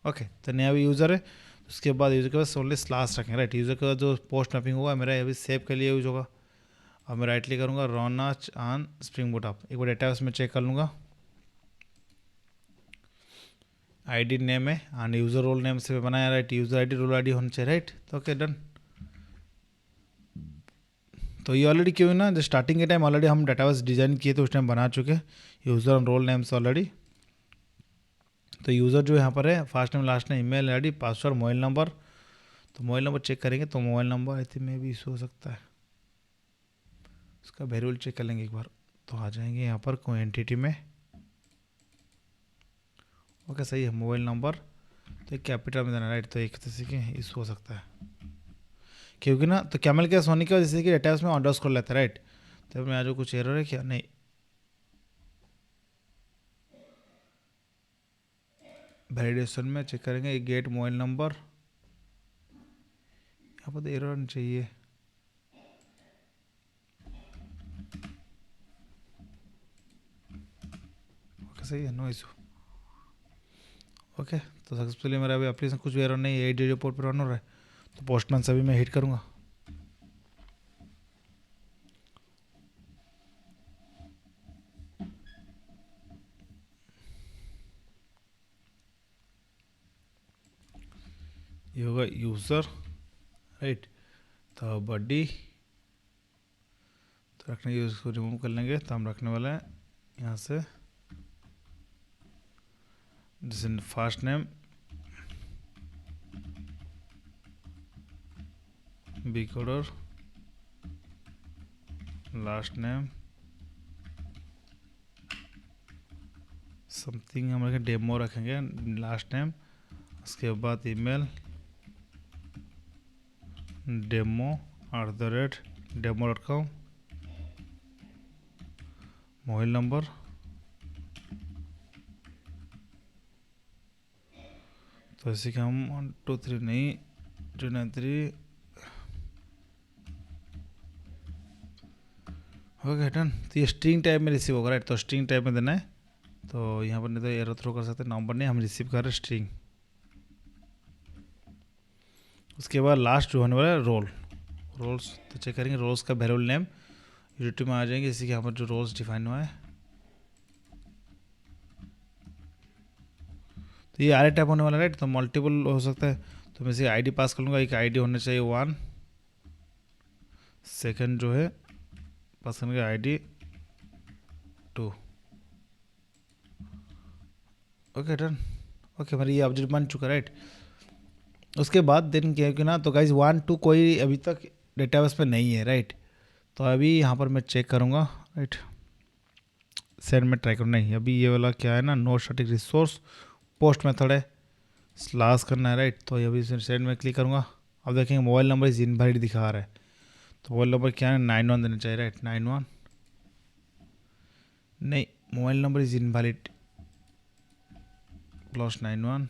Speaker 1: okay. तो नया अभी यूज़र है, उसके बाद यूज़र के पास ओनली स्लैश रखेंगे, राइट। यूज़र के बाद जो पोस्ट मैपिंग होगा मेरा अभी सेव के लिए यूज होगा। अब मैं राइट क्लिक करूँगा, run on spring boot up, एक बार डेटा उसमें चेक कर लूँगा, आईडी नेम है एंड यूज़र रोल नेम से बनाया, right. User ID role ID होना चाहिए, राइट। तो ओके डन। तो ये ऑलरेडी क्यों ना, जो स्टार्टिंग के टाइम ऑलरेडी हम डाटाबेस डिज़ाइन किए तो उस टाइम बना चुके यूज़र और रोल नेम्स ऑलरेडी। तो यूज़र जो यहाँ पर है first name last name email ID password mobile number. तो मोबाइल नंबर चेक करेंगे, तो मोबाइल नंबर आई थिंक में भी इशू हो सकता है, उसका वेरिएबल चेक कर लेंगे एक बार। तो आ जाएंगे यहाँ पर कोई एंटिटी में, ओके सही है। मोबाइल नंबर तो एक कैपिटल में देना, राइट। तो एक जैसे कि इशू हो सकता है क्योंकि ना, तो कैमल केस होने की वजह जैसे कि डेटाबेस में अंडरस्कोर लेता है, राइट। तो मैं आज कुछ एरर है क्या? नहीं, वैलिडेशन में चेक करेंगे गेट मोबाइल नंबर, यहाँ पर तो एरर नहीं चाहिए। ओके सही है, नो इशू। ओके तो सक्सेसफुली मेरा अभी एप्लीकेशन कुछ भी एरर नहीं है, 8 पोर्ट पर रन हो रहा है। तो पोस्टमैन से भी मैं हिट करूँगा। ये होगा यूज़र, राइट। तो बॉडी तो रखने की उसको रिमूव कर लेंगे, तो हम रखने वाले हैं यहाँ से जैसे first name B coder, last name something हम रखें, डेमो रखेंगे लास्ट नेम, उसके बाद ईमेल demo@demo.com, मोबाइल नंबर तो ऐसे कि हम 123 नहीं 293 हो गया डन। तो ये स्ट्रिंग टाइप में रिसीव होगा, राइट। तो स्ट्रिंग टाइप में देना है। तो यहाँ पर नहीं तो एरर थ्रो कर सकते, नंबर नहीं, हम रिसीव कर रहे स्ट्रिंग। उसके बाद लास्ट जो होने वाला है रोल्स तो चेक करेंगे रोल्स का वेरिएबल नेम यूटिलिटी में आ जाएंगे, इसी के यहाँ पर जो रोल्स डिफाइन हुआ है। तो ये आर टाइप होने वाला है, राइट। तो मल्टीपल हो सकता है, तो मैं इसे आईडी पास कर लूँगा। एक आईडी होना चाहिए 1, सेकंड जो है पास करने का आईडी 2। Okay done. ओके मेरा ये ऑब्जेक्ट बन चुका, राइट। उसके बाद देन क्या है कि ना, तो गाइज 1 2 कोई अभी तक डेटाबेस पे नहीं है, राइट। तो अभी यहाँ पर मैं चेक करूँगा, राइट। सेंड में ट्राई करूँ, नहीं अभी ये वाला क्या है ना, no static resource post method है, स्लैश करना है, राइट। तो अभी सेंड में क्लिक करूँगा। अब देखेंगे मोबाइल नंबर इज इनवैलिड दिखा रहा है। तो मोबाइल नंबर क्या है, 91 देना चाहिए, राइट। 91 नहीं, mobile number is invalid +91,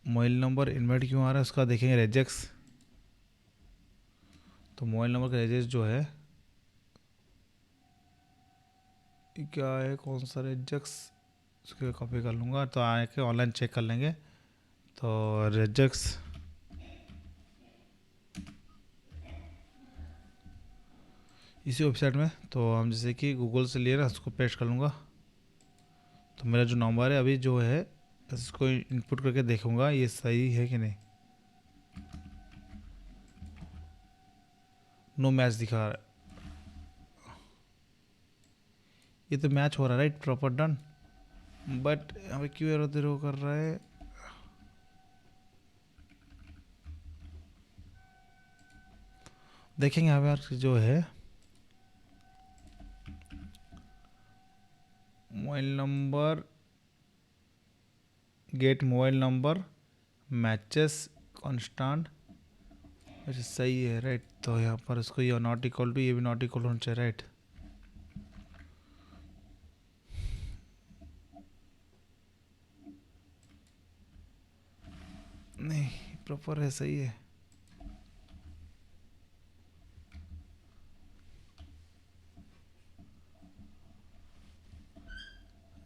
Speaker 1: mobile number invalid क्यों आ रहा है उसका देखेंगे, रेजेक्स। तो मोबाइल नंबर का रेजेक्स जो है क्या है, कौन सा रेजेक्स, उसके कॉपी कर लूँगा। तो आके ऑनलाइन चेक कर लेंगे। तो रेजेक्स इसी वेबसाइट में, तो हम जैसे कि गूगल से लिए ना, उसको पेस्ट कर लूँगा। तो मेरा जो नंबर है अभी जो है, इसको इनपुट करके देखूँगा ये सही है कि नहीं। नो मैच दिखा रहा है, ये तो मैच हो रहा है, राइट, प्रॉपर डन। बट हमें क्यों एरर कर रहा है, देखेंगे यहाँ पर जो है mobile number get mobile number matches constant, अच्छा सही है, राइट। तो यहाँ पर इसको ये नॉट इक्वल टू, ये भी नॉट इक्वल होना चाहिए, राइट। नहीं प्रॉपर है, सही है,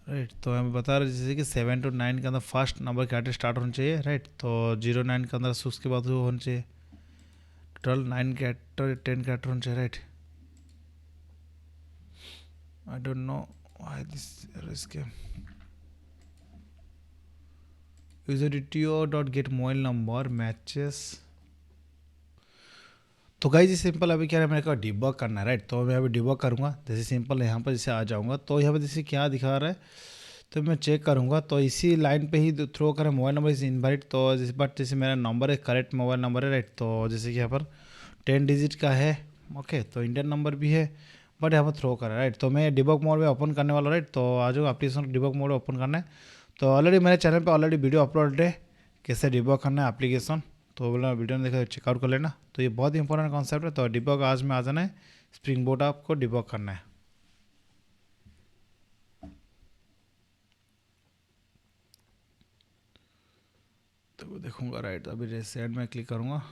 Speaker 1: राइट। तो हमें बता रहे जैसे कि 7 to 9 के अंदर फर्स्ट नंबर कैरेक्टर स्टार्ट होना चाहिए, राइट। तो 09 के अंदर उसके बाद वो होना चाहिए 12 9 कैरेक्टर 10 कैरेक्टर होना चाहिए, right. I don't know why this इसके यूजर मोबाइल नंबर मैचेस। तो गाइस ये सिंपल अभी क्या है, मेरे को डिबग करना है, राइट। तो मैं अभी डिबग करूँगा, जैसे सिंपल यहाँ पर जैसे आ जाऊँगा, तो यहाँ पर जैसे क्या दिखा रहा है, तो मैं चेक करूँगा। तो इसी लाइन पे ही थ्रो करें मोबाइल नंबर इज इनवैलिड। तो जैसे बट जैसे मेरा नंबर है करेक्ट मोबाइल नंबर है, राइट। तो जैसे कि यहाँ पर 10 डिजिट का है, ओके। तो इंडियन नंबर भी है, बट यहाँ पर थ्रो कर रहा है, राइट। तो मैं डिबग मोड में ओपन करने वाला, राइट। तो आ जाओ, एप्लीकेशन डिबग मोड में ओपन करना है। तो ऑलरेडी मेरे चैनल पे ऑलरेडी वीडियो अपलोड है कैसे डिबग करना है एप्लीकेशन, तो बोला वीडियो में देखा चेकआउट कर लेना। तो ये बहुत इंपॉर्टेंट कॉन्सेप्ट है। तो डिबग आज में आ जाना है, स्प्रिंग बोट आपको डिबग करना है। तो देखूंगा, राइट। अभी रिसेंट में क्लिक करूंगा,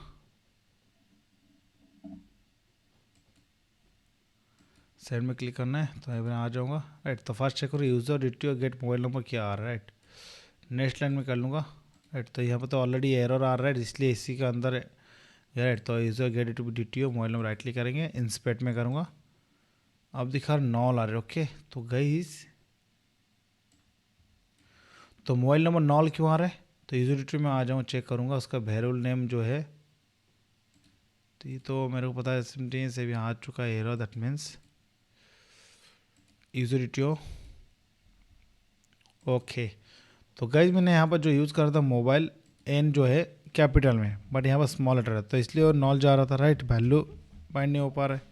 Speaker 1: सेंड में क्लिक करना है। तो मैं आ जाऊंगा, राइट। तो फर्स्ट चेक करो user detail get mobile number क्या आ रहा है, राइट। नेक्स्ट लाइन में कर लूँगा, राइट। तो यहाँ पर तो ऑलरेडी एरर आ रहा है, इसलिए इसी के अंदर है, राइट। तो user gate detail mobile number right click करेंगे, इंस्पेक्ट में करूँगा। अब दिखा नॉल आ रहे, ओके। तो गाइस तो मोबाइल नंबर नॉल क्यों आ रहा है, तो यूज़र डिटेल में आ जाऊँ, चेक करूँगा उसका वेरिएबल नेम जो है। तो ये तो मेरे को पता है से भी आ चुका है error, that means user detail, okay. तो गाइज मैंने यहाँ पर जो यूज़ कर रहा था मोबाइल एन जो है कैपिटल में, बट यहाँ पर स्मॉल लेटर है, तो इसलिए वो नॉल जा रहा था, राइट। वैल्यू फाइंड नहीं हो पा रहा है,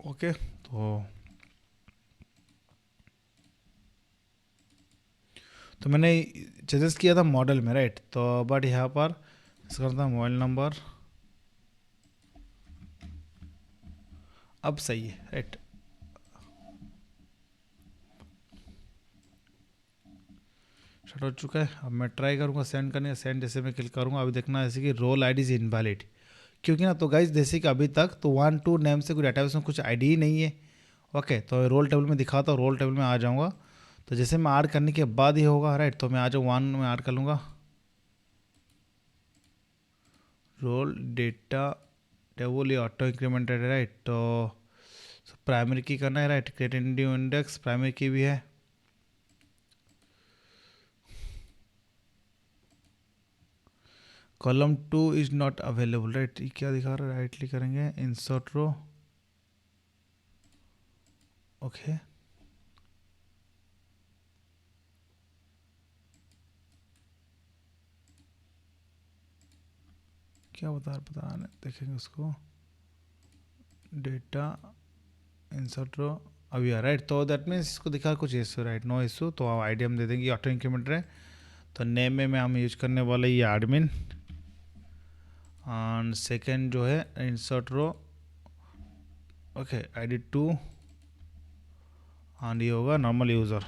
Speaker 1: ओके। तो मैंने सजेस्ट किया था मॉडल में, राइट। तो बट यहाँ पर करता मोबाइल नंबर, अब सही है, राइट। स्टार्ट हो चुका है। अब मैं ट्राई करूँगा सेंड करने का, सेंड जैसे मैं क्लिक करूँगा, अभी देखना जैसे कि रोल आईडी इज़ इनवैलिड, क्योंकि ना तो गाइज जैसे कि अभी तक तो 1 2 नेम से कोई डाटाबेस में कुछ आईडी ही नहीं है, ओके। तो रोल टेबल में दिखाता हूँ, रोल टेबल में आ जाऊँगा। तो जैसे मैं ऐड करने के बाद ही होगा, राइट। तो मैं आ जाऊँ 1 में ऐड कर लूँगा, रोल डेटा टेबल ये ऑटो इंक्रीमेंटेड है, राइट। तो प्राइमरी की करना है, right. Create new index primary की भी है, column 2 is not available, right. ये क्या दिखा रहा है, राइट क्लिक करेंगे, इंसर्ट रो, ओके। क्या पता नहीं, देखेंगे उसको, डेटा इंसर्ट रो अभी आ, राइट। तो दैट मीन्स इसको दिखा कुछ इशू, राइट। No issue. तो आप आईडी हम दे देंगे ऑटो इंक्रीमेंटर है। तो नेम में हम यूज करने वाले ये एडमिन, एंड सेकेंड जो है insert row, okay. ID 2 and ये होगा नॉर्मल यूज़र,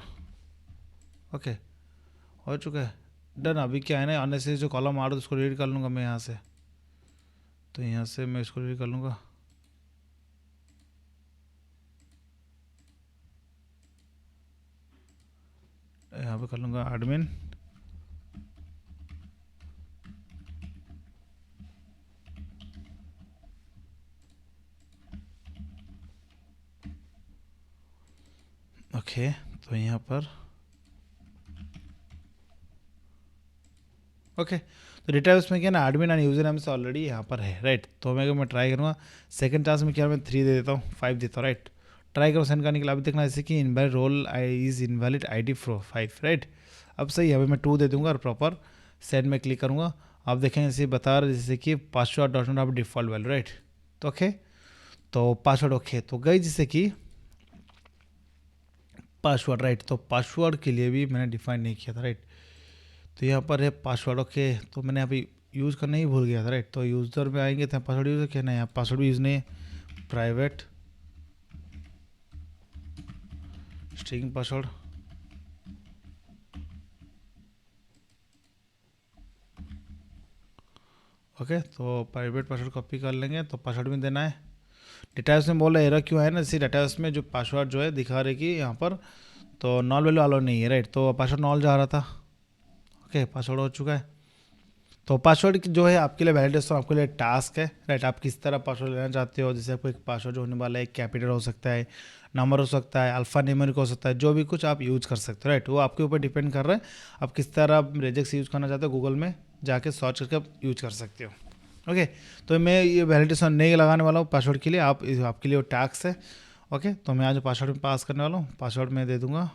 Speaker 1: ओके। हो चुका है, डन। अभी क्या है ना, आने से जो कॉलम आ रहा है उसको रीड कर लूँगा मैं यहाँ से। तो यहाँ से मैं इसको रीड कर लूँगा, यहाँ पे कर लूँगा एडमिन, ओके। तो यहाँ पर ओके। तो डेटाबेस में क्या ना एडमिन एंड यूजर नेम से ऑलरेडी यहाँ पर है, राइट। तो मैं ट्राई करूँगा सेकंड टास्क में, क्या मैं 3 दे देता हूँ, 5 देता हूँ, राइट। ट्राई करो सेंड करने के लिए। अभी देखना जैसे कि invalid role is invalid ID from 5, right. अब सही है। अभी मैं 2 दे दूँगा और प्रॉपर सेंड में क्लिक करूँगा। आप देखेंगे जैसे बता रहे जैसे कि पासवर्ड डॉट नॉट आप डिफ़ॉल्ट वैल्यू, राइट। तो ओके, तो पासवर्ड ओके। तो गई जैसे कि पासवर्ड, राइट। तो पासवर्ड के लिए भी मैंने डिफाइन नहीं किया था, राइट। तो यहाँ पर है पासवर्ड, ओके। तो मैंने अभी यूज़ करना ही भूल गया था, राइट। तो यूज़र में आएंगे तो पासवर्ड यूज़ किया, नहीं यहाँ पासवर्ड भी यूज़ नहीं है, प्राइवेट स्ट्रिंग पासवर्ड, ओके। तो प्राइवेट पासवर्ड कॉपी कर लेंगे, तो पासवर्ड भी देना है। डेटाबेस में बोला एरर क्यों है ना, इसी डेटाबेस में जो पासवर्ड जो है दिखा रहे कि यहाँ पर तो नॉल वैल्यू अलाउ नहीं है, राइट। तो पासवर्ड नॉल जा रहा था, ओके। पासवर्ड हो चुका है। तो पासवर्ड जो है आपके लिए वैलिडेशन, आपके लिए टास्क है, राइट। आप किस तरह पासवर्ड लेना चाहते हो, जैसे आपको एक पासवर्ड जो होने वाला है कैपिटल हो सकता है, नंबर हो सकता है, अल्फा न्यूमेरिक हो सकता है, जो भी कुछ आप यूज़ कर सकते हो, राइट। वो आपके ऊपर डिपेंड कर रहा है आप किस तरह रेजेक्स यूज़ करना चाहते हो। गूगल में जाके सर्च करके आप यूज कर सकते हो, ओके। तो मैं ये वैलिडेशन नहीं लगाने वाला हूँ पासवर्ड के लिए, आपके लिए वो टास्क है, ओके। तो मैं आज पासवर्ड में पास करने वाला हूँ, पासवर्ड में दे दूँगा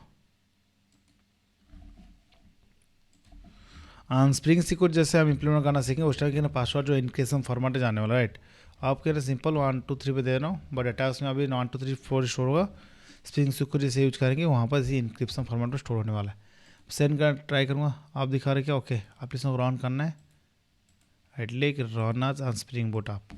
Speaker 1: स्प्रिंग सिक्योर। जैसे हम इंप्लीमेंट करना सीखेंगे उस टाइम के ना पासवर्ड जो इनकेशन फॉर्मेट जाने वाला, राइट। आप कह रहे सिंपल 1 2 3 पे दे रहा हूँ, बट अटैक्स में अभी 1 2 3 4 स्टोर होगा। स्प्रिंग सिक्योरिटी से यूज करेंगे, वहाँ पर इसी इंक्रिप्शन फॉर्मेट में स्टोर होने वाला है। सेंड का ट्राई करूँगा, आप दिखा रहे क्या? ओके, आप इसमें रन करना है एटलीक रनर्स ऑन स्प्रिंग बूट आप।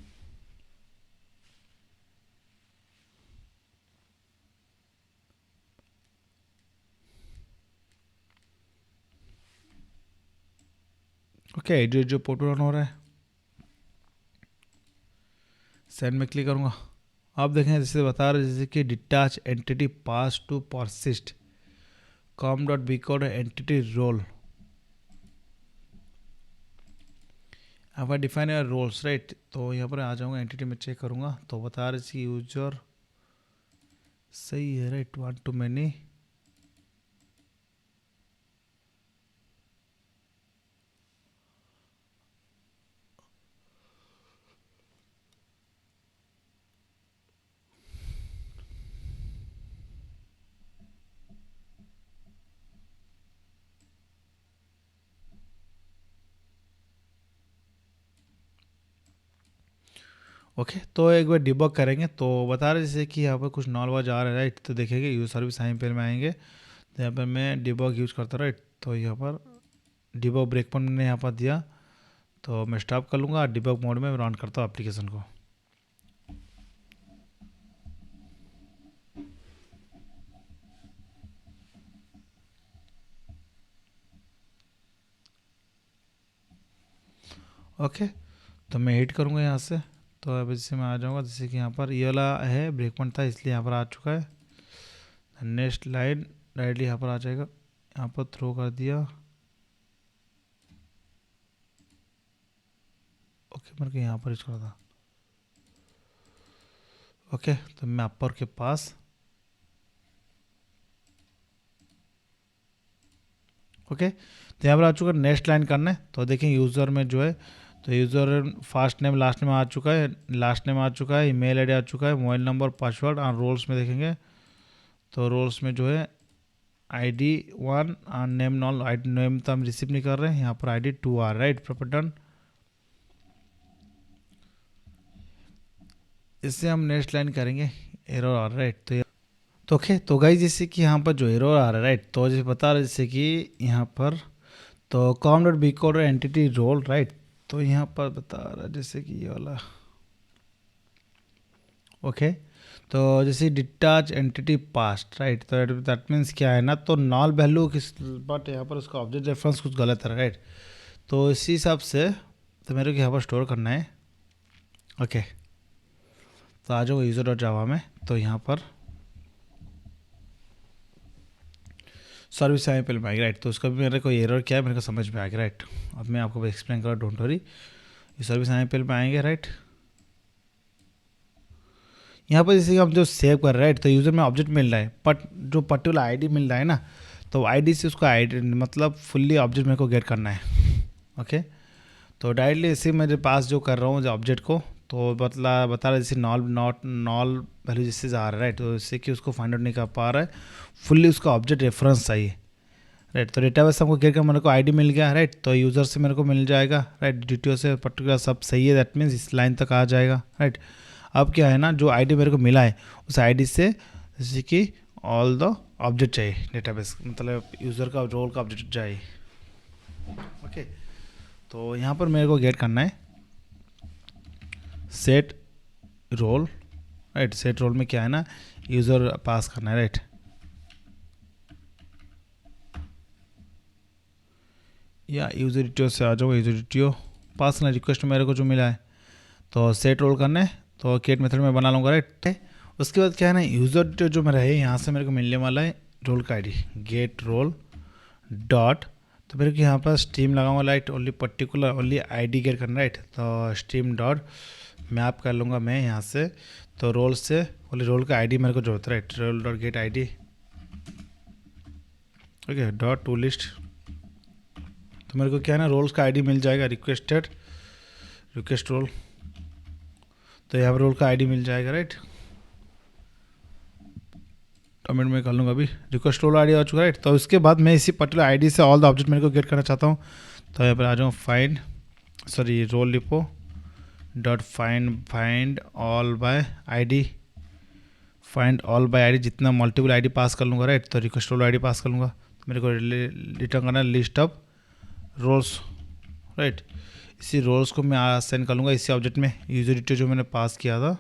Speaker 1: ओके, जो पोर्टल रन हो रहा है, सेंड में क्लिक करूँगा। आप देखें जैसे बता रहे जैसे कि detach entity pass to persist com dot B code entity role. अब I define your roles right, तो यहाँ पर आ जाऊँगा, एंटिटी में चेक करूँगा तो बता रहे सी यूजर सही है राइट, 1 टू मैनी। ओके तो एक बार डिबग करेंगे, तो बता रहे जैसे कि यहाँ पर कुछ नॉल आवाज आ रहा है राइट, तो देखेंगे यूज सर्विस साइन पेल में आएंगे, तो यहाँ पर मैं डिबग यूज करता राइट, तो यहाँ पर डिबग ब्रेक पॉइंट मैंने यहाँ पर दिया, तो मैं स्टॉप कर लूँगा, डिबग मोड में रन करता हूँ एप्लीकेशन को। ओके तो मैं हिट करूँगा यहाँ से, तो अब इससे मैं आ जाऊँगा, जैसे कि यहाँ पर ये वाला है ब्रेक पॉइंट था इसलिए यहाँ पर आ चुका है। नेक्स्ट लाइन डायरेक्टली यहाँ पर आ जाएगा, यहाँ पर थ्रो कर दिया। ओके मेरे को यहाँ पर यूज करा था। ओके तो मैं अपर के पास, ओके तो यहाँ पर आ चुका है, नेक्स्ट लाइन करना है, तो देखें यूज़र में जो है, तो user first name last name आ चुका है, लास्ट नेम आ चुका है, ईमेल आईडी आ चुका है, मोबाइल नंबर, पासवर्ड। और रोल्स में देखेंगे तो रोल्स में जो है ID 1 और नेम नॉल, आईडी नेम तो हम रिसीव नहीं कर रहे हैं, यहाँ पर ID 2 आ राइट, प्रॉपर डन। इससे हम नेक्स्ट लाइन करेंगे, एरर आ रहा है राइट, तो ओके तो गाइस जैसे कि यहाँ पर जो एरर आ रहा है राइट, तो जैसे बता रहे जैसे कि यहाँ पर तो com dot B code entity role right, तो यहाँ पर बता रहा है जैसे कि ये वाला। ओके तो जैसे डिटैच एंटिटी पास्ट राइट, तो दैट मीन्स क्या है ना, तो नॉल वैल्यू किस, बट यहाँ पर उसका ऑब्जेक्ट रेफरेंस कुछ गलत है राइट, तो इसी हिसाब से तो मेरे को यहाँ पर स्टोर करना है। ओके तो आ जाओ यूज़र डॉट जावा में, तो यहाँ पर सर्विस साइन पेल में आएगी राइट, तो उसका भी मेरे को एरर क्या है मेरे को समझ में आ गया राइट। अब मैं आपको एक्सप्लेन कर रहा हूँ, डोंट वरी। ये सर्विस साइन पेल में आएंगे राइट, यहाँ पर जैसे हम जो सेव कर रहे हैं राइट, तो यूज़र में ऑब्जेक्ट मिल रहा है, बट जो पर्टिकुलर आईडी मिल रहा है ना, तो आईडी से उसका आईडी मतलब फुल्ली ऑब्जेक्ट मेरे को गेट करना है। ओके तो डायरेक्टली इसी मेरे पास जो कर रहा हूँ जो ऑब्जेक्ट को, तो बता रहा है जैसे नॉल वैल्यू जिससे आ रहा है राइट, तो इससे कि उसको फाइंड आउट नहीं कर पा रहा है, फुल्ली उसका ऑब्जेक्ट रेफरेंस चाहिए राइट। तो डेटाबेस हमको गेट कर मेरे को आईडी मिल गया राइट, तो यूज़र से मेरे को मिल जाएगा राइट, DTO से पर्टिकुलर सब सही है, दैट मीन्स इस लाइन तक आ जाएगा राइट। अब क्या है ना, जो आईडी मेरे को मिला है उस आईडी से जैसे कि ऑल द ऑब्जेक्ट चाहिए डेटाबेस, मतलब यूज़र का रोल का ऑब्जेक्ट चाहिए। ओके तो यहाँ पर मेरे को गेट करना है set role right, set role में क्या है ना, यूज़र पास करना है राइट। या यूज़र DTO से आ जाओ, यूज़र DTO पास करना, रिक्वेस्ट मेरे को जो मिला है, तो सेट रोल करना है, तो गेट मेथड में बना लूँगा राइट। उसके बाद क्या है ना, यूज़र DTO जो मेरा है यहाँ से मेरे को मिलने वाला है रोल का आईडी, गेट रोल डॉट, तो मेरे को यहाँ पर स्ट्रीम लगाऊंगा right, only particular only ID get करना राइट, तो स्ट्रीम डॉट मैप कर लूँगा मैं यहाँ से, तो रोल से ओनली रोल का आईडी मेरे को जरूरत है right, role dot get ID. Okay dot to list, तो मेरे को क्या है ना रोल्स का आईडी मिल जाएगा, रिक्वेस्ट रोल, तो यहाँ पर रोल का आईडी मिल जाएगा राइट। कमेंट में कर लूँगा, अभी रिक्वेस्ट रोल आईडी आ चुका है राइट। तो उसके बाद मैं इसी पर्टिकुलर आईडी से ऑल द ऑब्जेक्ट मेरे को गेट करना चाहता हूँ, तो यहाँ पर आ जाऊँ find role repo dot find all by ID, find all by ID, जितना मल्टीपल आईडी पास कर लूँगा राइट, तो रिक्वेस्ट रोल आईडी पास कर लूँगा, तो मेरे को रिटर्न करना है लिस्ट ऑफ रोल्स राइट। इसी रोल्स को मैं असाइन कर लूँगा इसी ऑब्जेक्ट में, यूजर डिटेल जो मैंने पास किया था।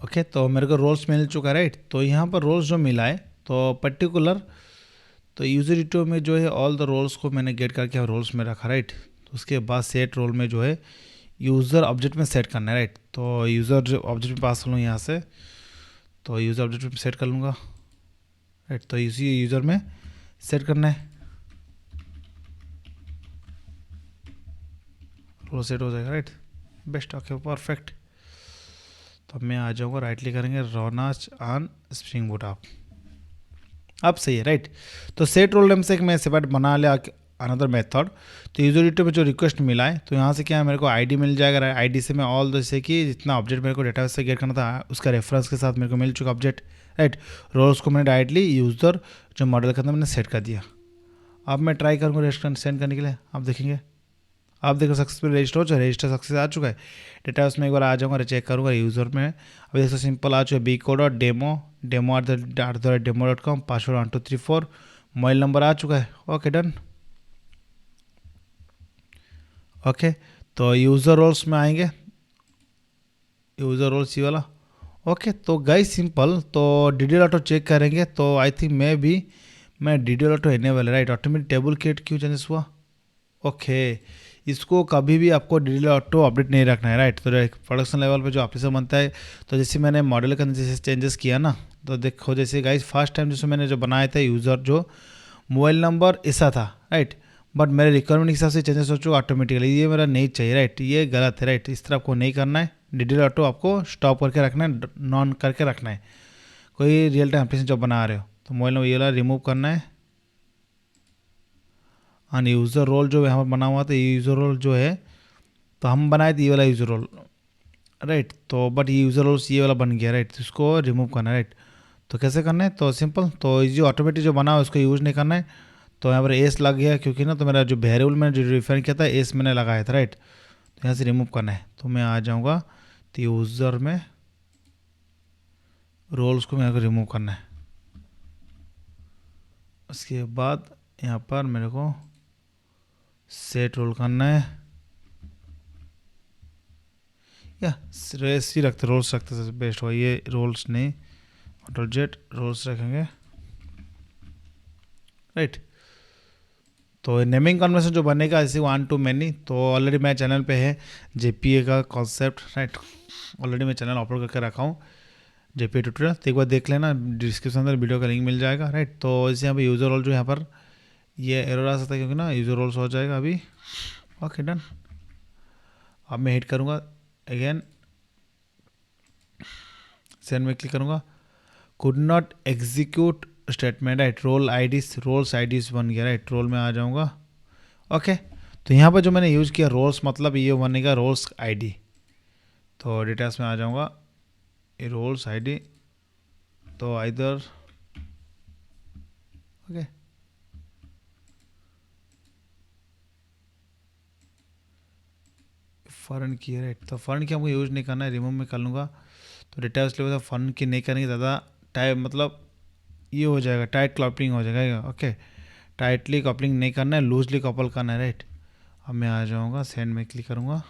Speaker 1: ओके तो मेरे को रोल्स मिल चुका है राइट। तो यहाँ पर रोल्स जो मिला है तो पर्टिकुलर, तो यूजर डिटो में जो है ऑल द रोल्स को मैंने गेट करके रोल्स में रखा राइट। तो उसके बाद सेट रोल में जो है यूज़र ऑब्जेक्ट में सेट करना है राइट। तो यूज़र जो ऑब्जेक्ट में पास कर लूँ यहाँ से, तो यूज़र ऑब्जेक्ट में सेट कर लूँगा राइट। तो इसी यूज़र में सेट करना है, रोल सेट हो जाएगा राइट। Best, okay perfect. तो मैं आ जाऊँगा, राइट क्लिक करेंगे, रोनाच ऑन स्प्रिंग बूट आप, अब सही है राइट। तो सेट रोल नेम से मैं सेपरेट बना लिया अनदर मेथड। तो यूजर डिटो में जो रिक्वेस्ट मिला है तो यहाँ से क्या है मेरे को आईडी मिल जाएगा, आईडी से मैं ऑल जैसे कि जितना ऑब्जेक्ट मेरे को डेटाबेस से गेट करना था उसका रेफरेंस के साथ मेरे को मिल चुका ऑब्जेक्ट राइट। रोल्स को मैंने डायरेक्टली यूजर जो मॉडल करना मैंने सेट कर दिया। अब मैं ट्राई करूँगा रजिस्टर सेंड करने के लिए, आप देखेंगे, आप देखो सक्सेसफुल रजिस्टर हो जाए, रजिस्टर सक्सेस आ चुका है। डेटाबेस में एक बार आ जाऊँगा, चेक करूँगा यूज़र में, अभी देखो सिंपल आ चुका है, bcode.demo@demo.com, पासवर्ड 1234, मोबाइल नंबर आ चुका है। Okay done. ओके तो यूज़र रोल्स में आएंगे, यूज़र रोल्स ये वाला। ओके तो गाइस सिंपल, तो डीडीएल ऑटो चेक करेंगे तो आई थिंक मैं डीडीएल ऑटो इनेबल है राइट। ऑटोमेटिक टेबल क्रिएट क्यों चेंजेस हुआ? ओके इसको कभी भी आपको डीडीएल ऑटो अपडेट नहीं रखना है राइट। तो प्रोडक्शन लेवल पे जो एप्लीकेशन बनता है, तो जैसे मैंने मॉडल के अंदर जैसे चेंजेस किया ना, तो देखो जैसे गाइस फर्स्ट टाइम जैसे मैंने जो बनाया था यूज़र जो मोबाइल नंबर ऐसा था राइट, बट मेरे रिक्वायरमेंट के हिसाब से चेंजेस हो चुका ऑटोमेटिकली, ये मेरा नहीं चाहिए राइट, ये गलत है राइट। इस तरह आपको नहीं करना है, डीडीएल ऑटो आपको स्टॉप करके रखना है, नॉन करके रखना है। कोई रियल टाइम एप्लीकेशन जब बना रहे हो तो मोबाइल नंबर ये वाला रिमूव करना है। हाँ यूज़र रोल जो यहाँ पर बना हुआ था, ये यूज़र रोल जो है तो हम बनाए थे ये वाला यूज़र रोल राइट। तो बट ये यूज़र रोल्स ये वाला बन गया राइट, तो इसको रिमूव करना है राइट। तो कैसे करना है? तो सिंपल, तो ये जो ऑटोमेटिक जो बना हुआ है उसको यूज़ नहीं करना है। तो यहाँ पर एस लग गया क्योंकि ना, तो मेरा जो वेरिएबल मैंने जो डिफाइन किया था एस मैंने लगाया था राइट। तो यहाँ से रिमूव करना है, तो मैं आ जाऊँगा, तो यूज़र में रोल्स को मेरे को रिमूव करना है। उसके बाद यहाँ पर मेरे को सेट रोल करना है, या रेस ही रखते, रोल्स रखते सबसे बेस्ट हो, ये रोल्स नहीं, ऑटोजेट रोल्स रखेंगे राइट। तो नेमिंग कन्वेंशन जो बनेगा ऐसे 1 to many, तो ऑलरेडी मेरे चैनल पे है जेपीए का कॉन्सेप्ट राइट, ऑलरेडी मैं चैनल अपलोड करके रखा हूँ जेपीए ट्यूटोरियल, तो एक बार देख लेना, डिस्क्रिप्शन में वीडियो का लिंक मिल जाएगा राइट। तो इसे यहाँ पे यूज़र रोल जो यहाँ पर ये एरर आ सकता है क्योंकि ना यूज़र रोल्स हो जाएगा अभी। Okay done. अब मैं हिट करूँगा अगेन, सेंड में क्लिक करूँगा, could not execute statement right, roles IDs बन गया राइट, रोल में आ जाऊँगा। ओके तो यहाँ पर जो मैंने यूज़ किया रोल्स, मतलब ये बनेगा रोल्स आईडी। तो डिटेल्स में आ जाऊँगा, ये रोल्स आईडी, तो इधर ओके फॉरन की राइट, तो फॉरन की हमको यूज़ नहीं करना है, रिमूव में कर लूँगा। तो डिटेल्स लेवल फॉरन की नहीं करेंगे ज़्यादा टाइप, मतलब ये हो जाएगा टाइट कपलिंग हो जाएगा। ओके टाइटली कपलिंग नहीं करना है, लूजली कपल करना है राइट। अब मैं आ जाऊँगा, सेंड में क्लिक करूँगा,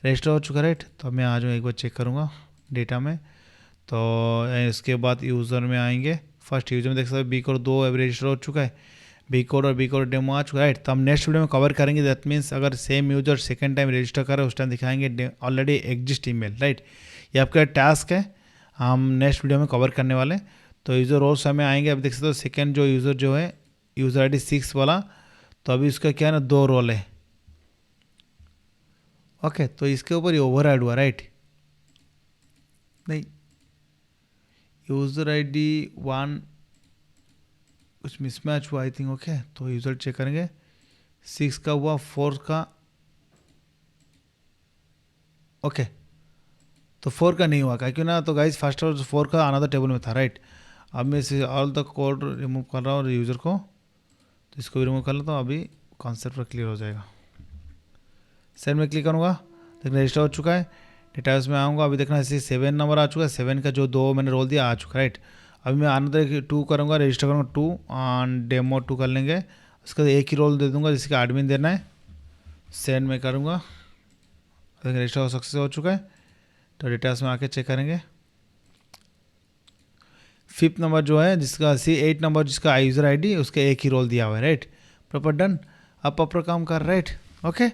Speaker 1: रजिस्टर हो चुका राइट। तो मैं आ जाऊँ, एक बार चेक करूँगा डेटा में, तो इसके बाद यूज़र में आएंगे, फर्स्ट यूज़र में देख सकते हो बी कोड 2 अभी रजिस्टर हो चुका है, बी कोड और बी कोड डेमो आ चुका है राइट। तो हम नेक्स्ट वीडियो में कवर करेंगे, दैट मीन्स अगर same user second time register करे उस टाइम दिखाएंगे ऑलरेडी एग्जिस्ट ईमेल राइट। ये आपका टास्क है, हम नेक्स्ट वीडियो में कवर करने वाले। तो यूज़र रोल्स हमें आएंगे, अब देख सकते हो सेकेंड जो यूज़र जो है यूज़र आई डी 6 वाला, तो अभी उसका क्या है ना 2 रोल है। ओके तो इसके ऊपर ये ओवर ऐड हुआ राइट, नहीं यूज़र आई डी 1 कुछ मिसमैच हुआ आई थिंक। ओके तो यूज़र चेक करेंगे, 6 का हुआ, 4 का, ओके तो 4 का नहीं हुआ, क्यों ना, तो गाइज फर्स्ट और 4 का अनदर टेबल में था, राइट। अब मैं इसे ऑल द कोड रिमूव कर रहा हूँ और यूज़र को, तो इसको भी रिमूव कर लेता हूँ। अभी कॉन्सेप्ट पर क्लियर हो जाएगा। सेंड में क्लिक करूँगा, देखना रजिस्टर हो चुका है। डिटेल्स में आऊँगा, अभी देखना इसे 7 नंबर आ चुका है, 7 का जो 2 मैंने रोल दिया आ चुका है, राइट। अभी मैं अनदर 2 करूँगा, रजिस्टर करूँगा 2 ऑन डेमो 2 कर लेंगे। उसके बाद एक ही रोल दे दूँगा जिसका एडमिन देना है। सेंड में करूँगा, रजिस्टर सक्सेस हो चुका है। तो डिटेल्स में आके चेक करेंगे। 5th नंबर जो है जिसका C8 नंबर जिसका यूज़र आईडी, उसका एक ही रोल दिया हुआ है, राइट। प्रॉपर डन, अब प्रॉपर काम कर, राइट। ओके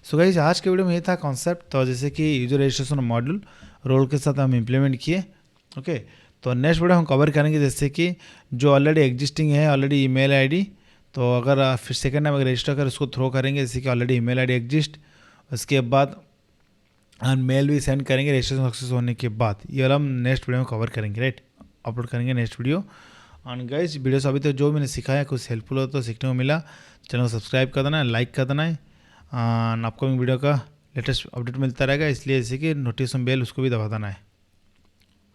Speaker 1: सो गाइस, आज के वीडियो में ये था कॉन्सेप्ट। तो जैसे कि यूजर रजिस्ट्रेशन मॉड्यूल रोल के साथ हम इम्प्लीमेंट किए। ओके तो नेक्स्ट वीडियो हम कवर करेंगे जैसे कि जो ऑलरेडी एग्जिस्टिंग है, ऑलरेडी ईमेल आईडी, तो अगर फिर सेकेंड टाइम अगर रजिस्टर कर उसको थ्रो करेंगे, जैसे कि ऑलरेडी ईमेल आईडी एग्जिस्ट। उसके बाद हम मेल भी सेंड करेंगे रजिस्ट्रेशन सक्सेस होने के बाद। ये वाला हम नेक्स्ट वीडियो में कवर करेंगे, राइट। अपलोड करेंगे next video. And guys video से अभी तो जो मैंने सिखाया कुछ हेल्पफुल हो तो सीखने को मिला, चैनल को सब्सक्राइब कर देना है, लाइक कर देना है। अपकमिंग वीडियो का लेटेस्ट अपडेट मिलता रहेगा, इसलिए जैसे कि नोटिफिकेशन बेल उसको भी दबा देना है।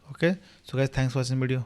Speaker 1: Okay so guys, thanks for watching video.